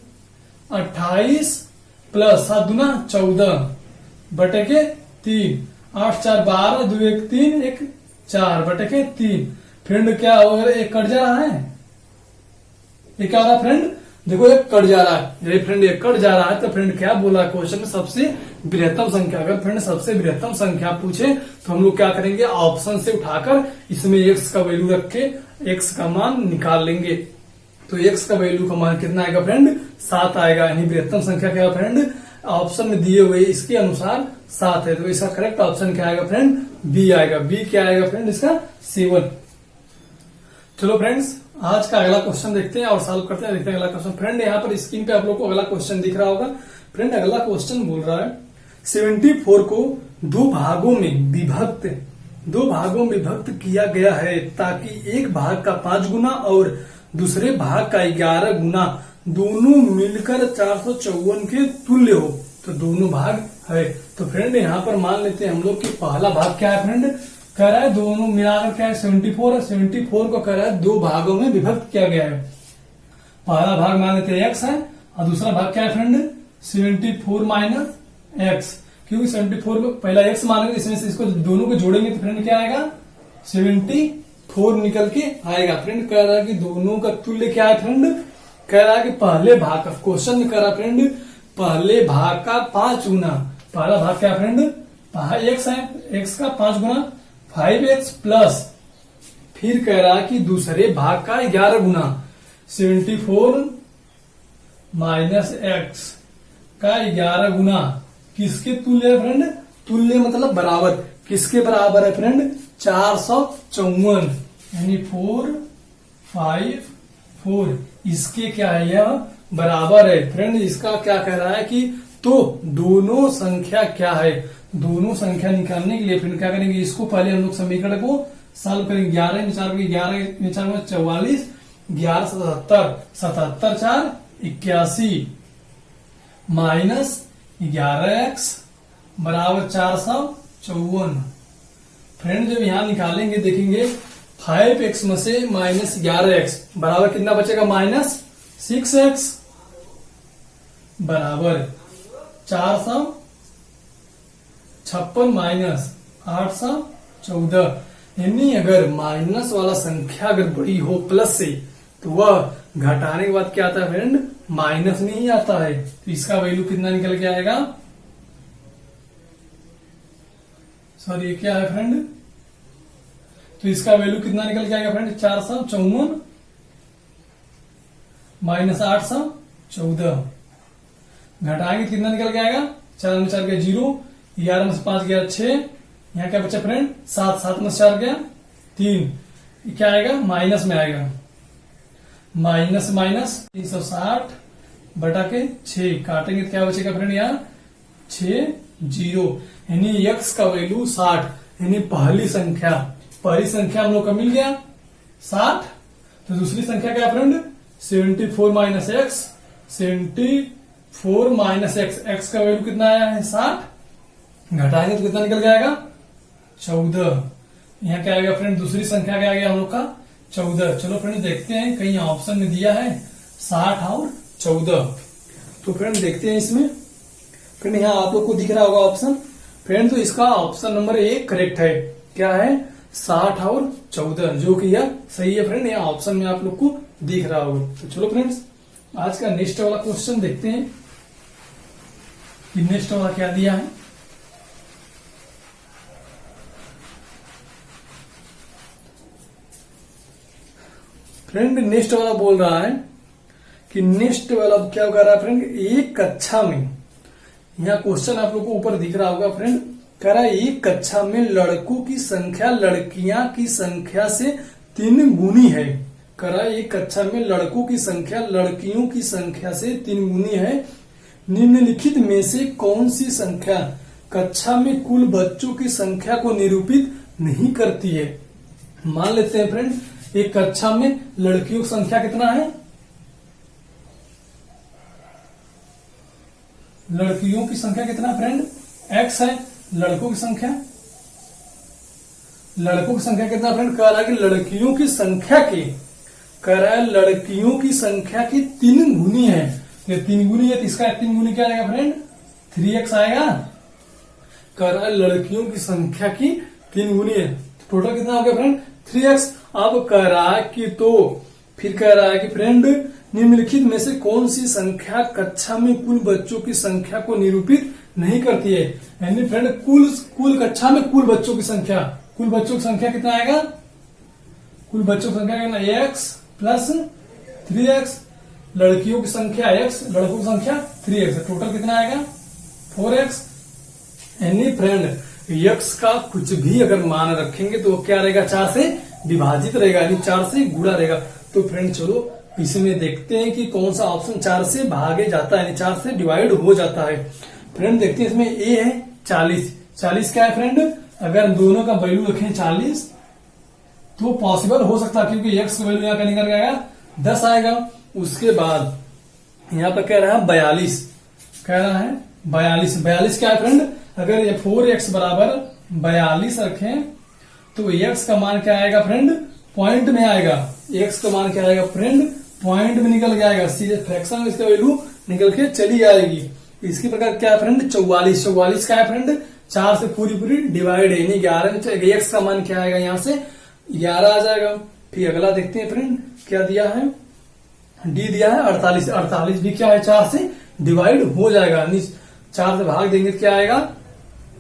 28 प्लस 7 दूना 14 बटे के 3, 8 4 12 2 1 3 1 4 बटे के 3। फ्रेंड क्या होगा, एक कट जा रहा है, ये क्या हो रहा है फ्रेंड, देखो एक कट जा रहा है, ये फ्रेंड एक कट जा रहा है। तो फ्रेंड क्या बोला क्वेश्चन में सबसे बृहत्तम संख्या, अगर फ्रेंड सबसे बृहत्तम संख्या पूछे तो हम लोग क्या करेंगे, ऑप्शन से उठाकर इसमें x का वैल्यू रख के x का मान निकाल लेंगे। तो x का वैल्यू का मान कितना आएगा फ्रेंड 7 आएगा, यानी बृहत्तम संख्या क्या है फ्रेंड, ऑप्शन में दिए हुए इसके अनुसार 7 है। तो इसका करेक्ट ऑप्शन क्या आएगा फ्रेंड बी आएगा। बी क्या आएगा फ्रेंड इसका 7। चलो फ्रेंड्स आज का अगला क्वेश्चन देखते हैं और सॉल्व करते हैं। देखते हैं अगला क्वेश्चन। फ्रेंड यहाँ पर स्क्रीन पे आप लोग को अगला क्वेश्चन दिख रहा होगा। फ्रेंड अगला क्वेश्चन बोल रहा है 74 को दो भागों में विभक्त किया गया है ताकि एक भाग का 5 गुना और दूसरे भाग का 11 गुना दोनों मिलकर 454 के तुल्य हो। तो दोनों भाग है। तो फ्रेंड यहाँ पर मान लेते हैं हम लोग कि पहला भाग क्या है फ्रेंड, कह रहा है दोनों मिलाकर क्या है 74 है। 74 को कह रहा है दो भागों में विभक्त किया गया है। पहला भाग मान लेते हैं x है और दूसरा भाग क्या है फ्रेंड 74 माइनस एक्स। क्योंकि 74 को पहला x मानेंगे, इसमें से इसको दोनों को जोड़ेंगे तो फ्रेंड क्या आएगा 74 निकल के आएगा। फ्रेंड कह रहा है कि दोनों का तुल्य क्या है फ्रेंड, कह रहा है कि पहले भाग का क्वेश्चन में कह रहा फ्रेंड पहले भाग का 5 गुना। पहला भाग क्या फ्रेंड x है, x का 5 गुना 5x प्लस फिर कह रहा है कि दूसरे भाग का 11 गुना 74 माइनस एक्स का 11 गुना किसके तुल्य है फ्रेंड, तुल्य मतलब बराबर। किसके बराबर है फ्रेंड 454 यानी 454 इसके क्या है यह बराबर है। फ्रेंड इसका क्या कह रहा है कि तो दोनों संख्या क्या है, दोनों संख्या निकालने के लिए फिर क्या करेंगे, इसको पहले हम लोग समीकरण को सॉल्व करेंगे। 11 में 4 में 44 11 77 4 81 माइनस 11x बराबर 454। फ्रेंड जब यहां निकालेंगे देखेंगे 5x में से माइनस 11x बराबर कितना बचेगा माइनस 6x बराबर 456 माइनस 814। यानी अगर माइनस वाला संख्या अगर बड़ी हो प्लस से तो वह घटाने के बाद क्या आता है फ्रेंड माइनस में ही आता है। तो इसका वैल्यू कितना निकल के आएगा, सॉरी क्या है फ्रेंड, तो इसका वैल्यू कितना निकल के आएगा फ्रेंड 454 माइनस 814 घटाएंगे कितना निकल के आएगा 4 में 4 गया 0, 11 में से 5 गया 6, यहाँ क्या बचा फ्रेंड 7, 7 में से 4 गया 3, क्या आएगा माइनस में आएगा माइनस माइनस 360 बटा के 6 काटेंगे तो क्या बचेगा फ्रेंड यहाँ 6 0 यानी x का वैल्यू 60 यानी पहली संख्या हम लोग का मिल गया 60। तो दूसरी संख्या क्या friend 74 minus x 74 minus x, x का वैल्यू कितना आया है 60 घटाएंगे तो कितना निकल जाएगा 14। यहाँ क्या आएगा फ्रेंड दूसरी संख्या क्या आ गया हम लोग का 14। चलो फ्रेंड देखते हैं कहीं ऑप्शन में दिया है 60 और 14। तो फ्रेंड देखते हैं इसमें। फ्रेंड यहाँ आप लोग को दिख रहा होगा ऑप्शन फ्रेंड, तो इसका ऑप्शन नंबर 1 करेक्ट है। क्या है 60 और 14 जो कि यह सही है फ्रेंड, यहाँ ऑप्शन में आप लोग को दिख रहा होगा। तो चलो फ्रेंड्स आज का नेक्स्ट वाला क्वेश्चन देखते हैं कि नेक्स्ट वाला क्या दिया है। फ्रेंड नेक्स्ट वाला बोल रहा है कि नेक्स्ट वाला क्या कर रहा है फ्रेंड, एक कक्षा में, यहाँ क्वेश्चन आप लोग को ऊपर दिख रहा होगा फ्रेंड, कह रहा है एक कक्षा में लड़कों की संख्या लड़कियां की संख्या से 3 गुनी है। कह रहा है एक कक्षा में लड़कों की संख्या लड़कियों की संख्या से 3 गुनी है। निम्नलिखित में से कौन सी संख्या कक्षा में कुल बच्चों की संख्या को निरूपित नहीं करती है। मान लेते हैं फ्रेंड एक कक्षा में लड़कियों की संख्या कितना है, लड़कियों की संख्या कितना फ्रेंड x है, लड़कों की संख्या कितना फ्रेंड, कह रहा है कि लड़कियों की संख्या की, कह रहा है लड़कियों की संख्या की 3 गुनी है। ये 3 गुनी है तो इसका 3 गुनी क्या आएगा फ्रेंड 3x आएगा। कह रहा है लड़कियों की संख्या की 3 गुनी है, टोटल कितना हो गया फ्रेंड 3x। अब कह रहा है कि तो फिर कह रहा है कि फ्रेंड निम्नलिखित में से कौन सी संख्या कक्षा में कुल बच्चों की संख्या को निरूपित नहीं करती है। यानी फ्रेंड कुल कक्षा में कुल बच्चों की संख्या, कुल बच्चों की संख्या कितना आएगा, कुल बच्चों की संख्या कितना x प्लस 3x, लड़कियों की संख्या x लड़कों की संख्या 3x, टोटल कितना आएगा 4x। यानी फ्रेंड यक्स का कुछ भी अगर मान रखेंगे तो वो क्या रहेगा, 4 से विभाजित रहेगा, यानी 4 से गुणा रहेगा। तो फ्रेंड चलो इसमें देखते हैं कि कौन सा ऑप्शन 4 से भागे जाता है, यानी 4 से डिवाइड हो जाता है। फ्रेंड देखते हैं, इसमें ए है 40, 40 क्या है फ्रेंड, अगर दोनों का वैल्यू रखें 40 तो पॉसिबल हो सकता है, क्योंकि एक्स का वैल्यू यहाँ का निकल गया 10 आएगा। उसके बाद यहाँ पर कह रहा है 42, कह रहा है 42, 42 क्या है फ्रेंड, अगर ये 4x बराबर 42 रखें तो x का मान क्या आएगा फ्रेंड, पॉइंट में आएगा। x का मान क्या आएगा फ्रेंड, पॉइंट में निकल के आएगा, सीधे फ्रैक्शन में इसका वैल्यू निकल के चली आएगी। इसकी प्रकार क्या है फ्रेंड, 44, 44 क्या है फ्रेंड, 4 से पूरी डिवाइड है, यानी 11 में x का मान क्या आएगा, यहाँ से 11 आ जाएगा। फिर अगला देखते हैं फ्रेंड, क्या दिया है, डी दिया है 48, 48 भी क्या है, 4 से डिवाइड हो जाएगा, 4 से भाग देंगे तो क्या आएगा,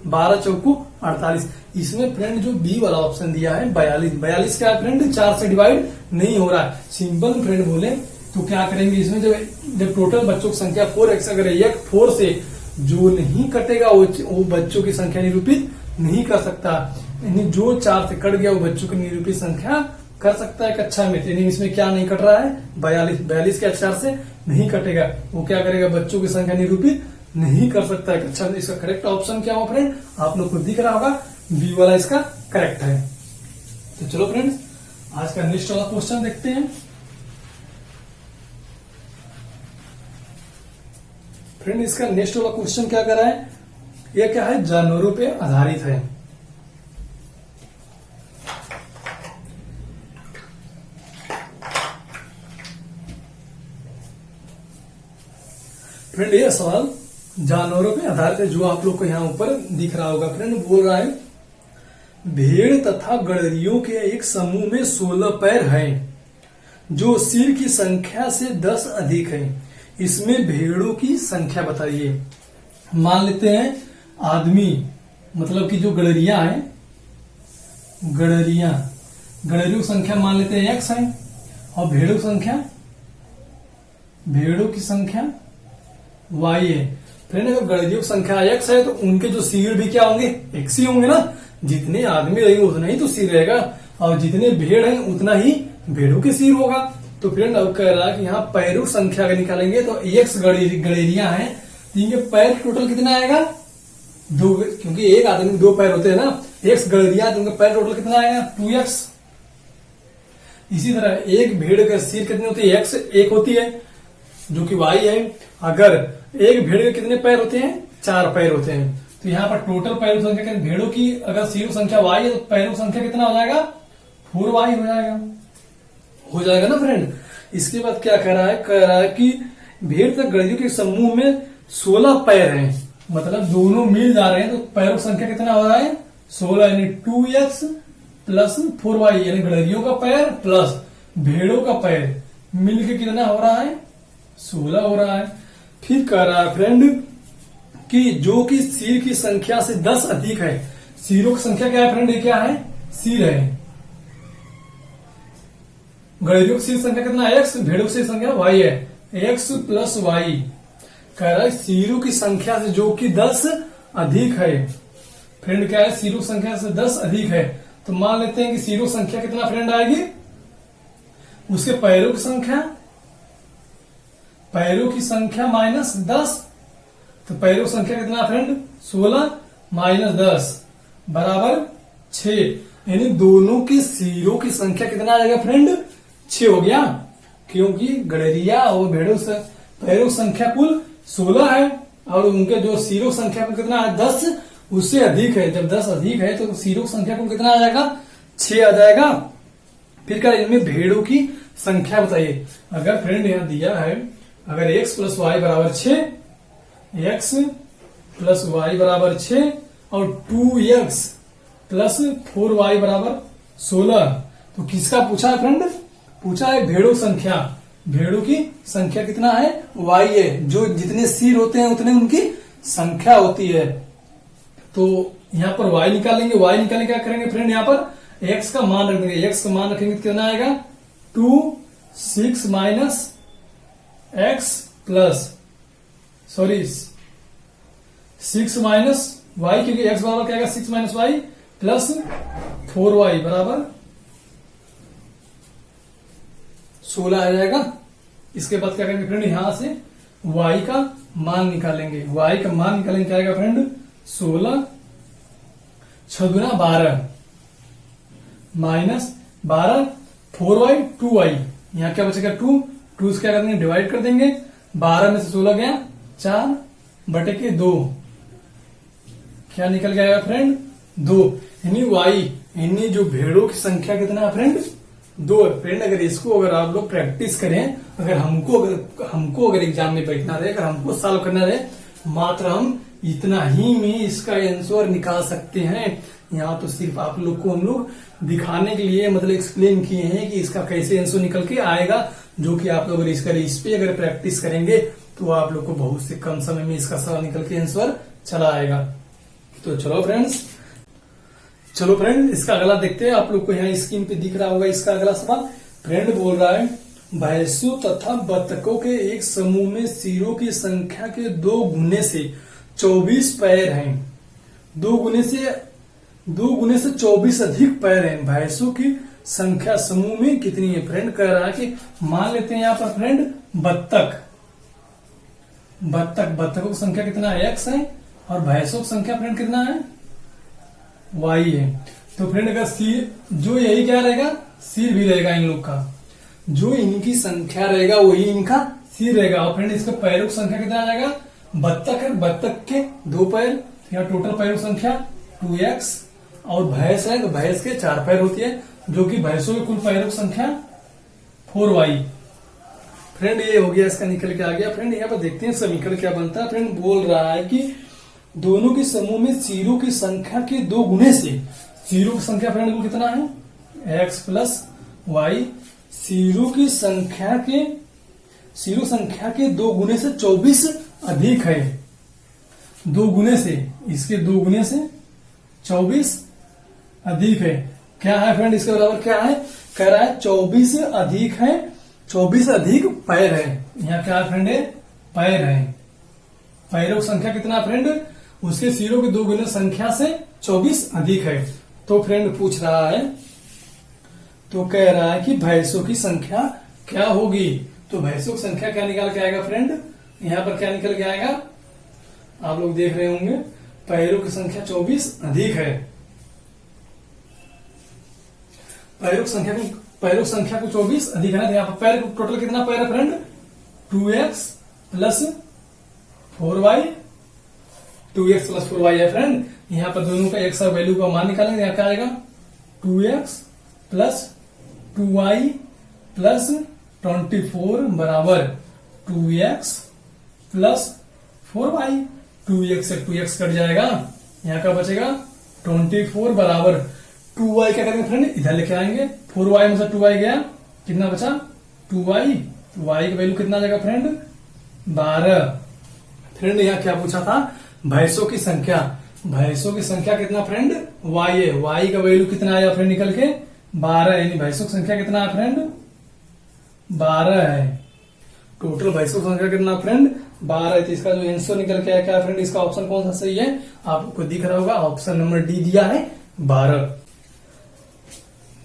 12 चौको 48। इसमें फ्रेंड जो बी वाला ऑप्शन दिया है 42, 42 क्या है फ्रेंड, 4 से डिवाइड नहीं हो रहा है। सिंपल फ्रेंड बोले तो क्या करेंगे, इसमें जब टोटल बच्चों की संख्या 4x, अगर 4 से जो नहीं कटेगा वो बच्चों की संख्या निरूपित नहीं कर सकता, यानी जो 4 से कट गया वो बच्चों की निरूपित संख्या कर सकता है कक्षा में। यानी इसमें क्या नहीं कट रहा है, 42, 42 क्या 4 से नहीं कटेगा, वो क्या करेगा, बच्चों की संख्या निरूपित नहीं कर सकता है कक्षा में। इसका करेक्ट ऑप्शन क्या होगा फ्रेंड, आप लोग को दिख रहा होगा, बी वाला इसका करेक्ट है। तो चलो फ्रेंड्स आज का नेक्स्ट वाला क्वेश्चन देखते हैं। फ्रेंड इसका नेक्स्ट वाला क्वेश्चन क्या कर रहा है, यह क्या है, जानवरों पे आधारित है। फ्रेंड ये सवाल जानवरों पे आधारित है, जो आप लोग को यहाँ ऊपर दिख रहा होगा। फ्रेंड बोल रहा है, भेड़ तथा गड़ेरियों के एक समूह में 16 पैर हैं, जो सिर की संख्या से 10 अधिक है। इसमें भेड़ों की संख्या बताइए। मान लेते हैं आदमी, मतलब कि जो गड़ेरिया है, गड़ेरियों की संख्या मान लेते हैं x है, और भेड़ों की संख्या y है। फ्रेंड अगर गड़ेरियों की संख्या x है तो उनके जो सिर भी क्या होंगे, x ही होंगे ना, जितने आदमी रहेंगे उतना ही तो सिर रहेगा, और जितने भेड़ हैं उतना ही भेड़ों के सिर होगा। तो फ्रेंड अब कह रहा है कि यहाँ पैरों की संख्या अगर निकालेंगे तो x गड़ेरिया है, इनके पैर टोटल कितना आएगा, 2, क्योंकि एक आदमी 2 पैर होते हैं ना, x गड़ेरिया तो उनका पैर टोटल कितना आएगा, 2x। इसी तरह एक भेड़ का सिर कितनी होती है, x 1 होती है, जो कि y है। अगर एक भेड़ के कितने पैर होते हैं, 4 पैर होते हैं, तो यहाँ पर टोटल पैरों की संख्या, भेड़ों की अगर सिर संख्या y है तो पैरों की संख्या कितना हो जाएगा, 4y हो जाएगा ना फ्रेंड। इसके बाद क्या कह रहा है कि भेड़ तक गड़ेरियों के समूह में 16 पैर हैं, मतलब दोनों मिल जा रहे हैं, तो पैरों की संख्या कितना हो रहा है, 16, यानी 2x प्लस 4y, यानी गड़ेरियों का पैर प्लस भेड़ों का पैर मिलके कितना हो रहा है, 16 हो रहा है। फिर कह रहा है फ्रेंड कि जो कि सिर की संख्या से 10 अधिक है। सिरों की संख्या क्या है फ्रेंड, ये क्या है, सिर है। गड़ेरियों की सिर संख्या कितना है, x, भेड़ों की सिर संख्या y है, x प्लस y। कह रहा है सिरों की संख्या से जो कि 10 अधिक है। फ्रेंड क्या है, सिरों की संख्या से 10 अधिक है, तो मान लेते हैं कि सिरों की संख्या कितना फ्रेंड आएगी, उसके पैरों की संख्या माइनस 10, तो पैरों की संख्या कितना फ्रेंड, 16 माइनस 10 बराबर 6, यानी दोनों की सिरों की संख्या कितना आ जाएगा फ्रेंड, 6 हो गया, क्योंकि गड़ेरिया और भेड़ों से पैरों की संख्या कुल 16 है, और उनके जो सिरों की संख्या कुल कितना है, 10 उससे अधिक है। जब 10 अधिक है तो सिरों की संख्या कुल कितना आ जाएगा, 6 आ जाएगा। फिर क्या, इनमें भेड़ों की संख्या बताइए। अगर फ्रेंड यहां दिया है, अगर x प्लस वाई बराबर 6, x प्लस वाई बराबर 6 और 2x प्लस 4y बराबर 16, तो किसका पूछा है फ्रेंड, पूछा है भेड़ों संख्या। भेड़ों की संख्या कितना है, y है, जो जितने सिर होते हैं उतने उनकी संख्या होती है। तो यहाँ पर y निकालेंगे, y निकालने क्या करेंगे फ्रेंड, यहाँ पर x का मान रख देंगे, x का मान रखेंगे तो कितना आएगा, 2, 6 minus x plus 6 minus y, क्योंकि x बराबर क्या आएगा 6 माइनस वाई प्लस 4y बराबर 16 आ जाएगा। इसके बाद क्या करेंगे फ्रेंड, यहां से y का मान निकालेंगे। y का मान निकालेंगे क्या आएगा फ्रेंड, 16 6 दूना 12 माइनस 12 4y 2y, यहाँ क्या बचेगा 2 से क्या कर देंगे डिवाइड कर देंगे। 12 में से 16 गया 4 बटे के 2, क्या निकल गया फ्रेंड 2। यानी y यानी जो भेड़ों की संख्या कितना है फ्रेंड 2 है। फ्रेंड अगर इसको अगर आप लोग प्रैक्टिस करें, अगर हमको अगर एग्जाम में बैठना रहे, अगर हमको सॉल्व करना रहे, मात्र हम इतना ही में इसका आंसर निकाल सकते हैं। यहाँ तो सिर्फ आप लोग को हम लोग दिखाने के लिए मतलब एक्सप्लेन किए हैं कि इसका कैसे आंसर निकल के आएगा, जो कि आप लोग अगर इस पे अगर प्रैक्टिस करेंगे तो आप लोग को बहुत से कम समय में इसका सवाल निकल के आंसर चला आएगा। तो चलो फ्रेंड इसका अगला देखते हैं। आप लोग को यहाँ स्क्रीन पे दिख रहा होगा इसका अगला सवाल। फ्रेंड बोल रहा है भैंसों तथा बतखों के एक समूह में सिरों की संख्या के 2 गुने से 24 पैर हैं। 2 गुने से 24 अधिक पैर हैं। भैंसों की संख्या समूह में कितनी है? फ्रेंड कह रहा है कि मान लेते हैं यहाँ पर फ्रेंड बत्तखों की संख्या कितना है x है और भैंसों की संख्या फ्रेंड कितना है y है। तो फ्रेंड अगर सिर जो यही क्या रहेगा सिर भी रहेगा इन लोग का, जो इनकी संख्या रहेगा वही इनका सिर रहेगा। और फ्रेंड इसका पैरों की संख्या कितना आ जाएगा, बत्तख है बत्तख के 2 पैर, यहाँ टोटल पैरों की संख्या 2x और भैंस है तो भैंस के 4 पैर होती है, जो कि भैंसों की कुल पैरों की संख्या 4y। फ्रेंड ये हो गया, इसका निकल के आ गया। फ्रेंड यहाँ पर देखते हैं समीकरण क्या बनता है। फ्रेंड बोल रहा है कि दोनों के समूह में सिरों की संख्या के 2 गुने से, सिरों की संख्या फ्रेंड कितना है x प्लस वाई, सिरों संख्या के 2 गुने से 24 अधिक है। 2 गुने से इसके 2 गुने से 24 अधिक है। क्या है फ्रेंड इसके बराबर क्या है, कह रहा है 24 अधिक है, 24 अधिक पैर है। यहाँ क्या है फ्रेंड पैर है। पैरों की संख्या कितना फ्रेंड, उसके सिरों के 2 गुने संख्या से 24 अधिक है। तो फ्रेंड पूछ रहा है, तो कह रहा है कि भैंसों की संख्या क्या होगी। तो भैंसों की संख्या क्या निकाल के आएगा फ्रेंड, यहाँ पर क्या निकल के आएगा आप लोग देख रहे होंगे, पैरों की संख्या 24 अधिक है। पैरों की संख्या को 24 अधिक है ना, यहाँ पर पैर टोटल कितना पैर है friend 2x plus 4y, 2x plus 4y है फ्रेंड। यहाँ पर दोनों का x और वैल्यू का मान निकालेंगे, यहाँ क्या आएगा 2x प्लस 2y प्लस 24 बराबर 2x प्लस 4y। 2x से 2x कट जाएगा, यहाँ का बचेगा 24 बराबर 2y। क्या करेंगे फ्रेंड इधर लेके आएंगे, 4y में से 2y गया, कितना बचा 2y, तो y की वैल्यू कितना आ जाएगा फ्रेंड 12। फ्रेंड यहाँ क्या पूछा था, भैंसों की संख्या कितना फ्रेंड y है, y का वैल्यू कितना आया फ्रेंड निकल के 12, यानी भैंसों की संख्या कितना है फ्रेंड 12 है। टोटल भैंसों की संख्या कितना फ्रेंड 12 है। तो इसका जो आंसर निकल के आया क्या फ्रेंड, इसका ऑप्शन कौन सा सही है, आपको दिख रहा होगा ऑप्शन नंबर डी दिया है 12।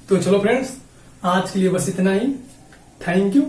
तो चलो फ्रेंड्स आज के लिए बस इतना ही, थैंक यू।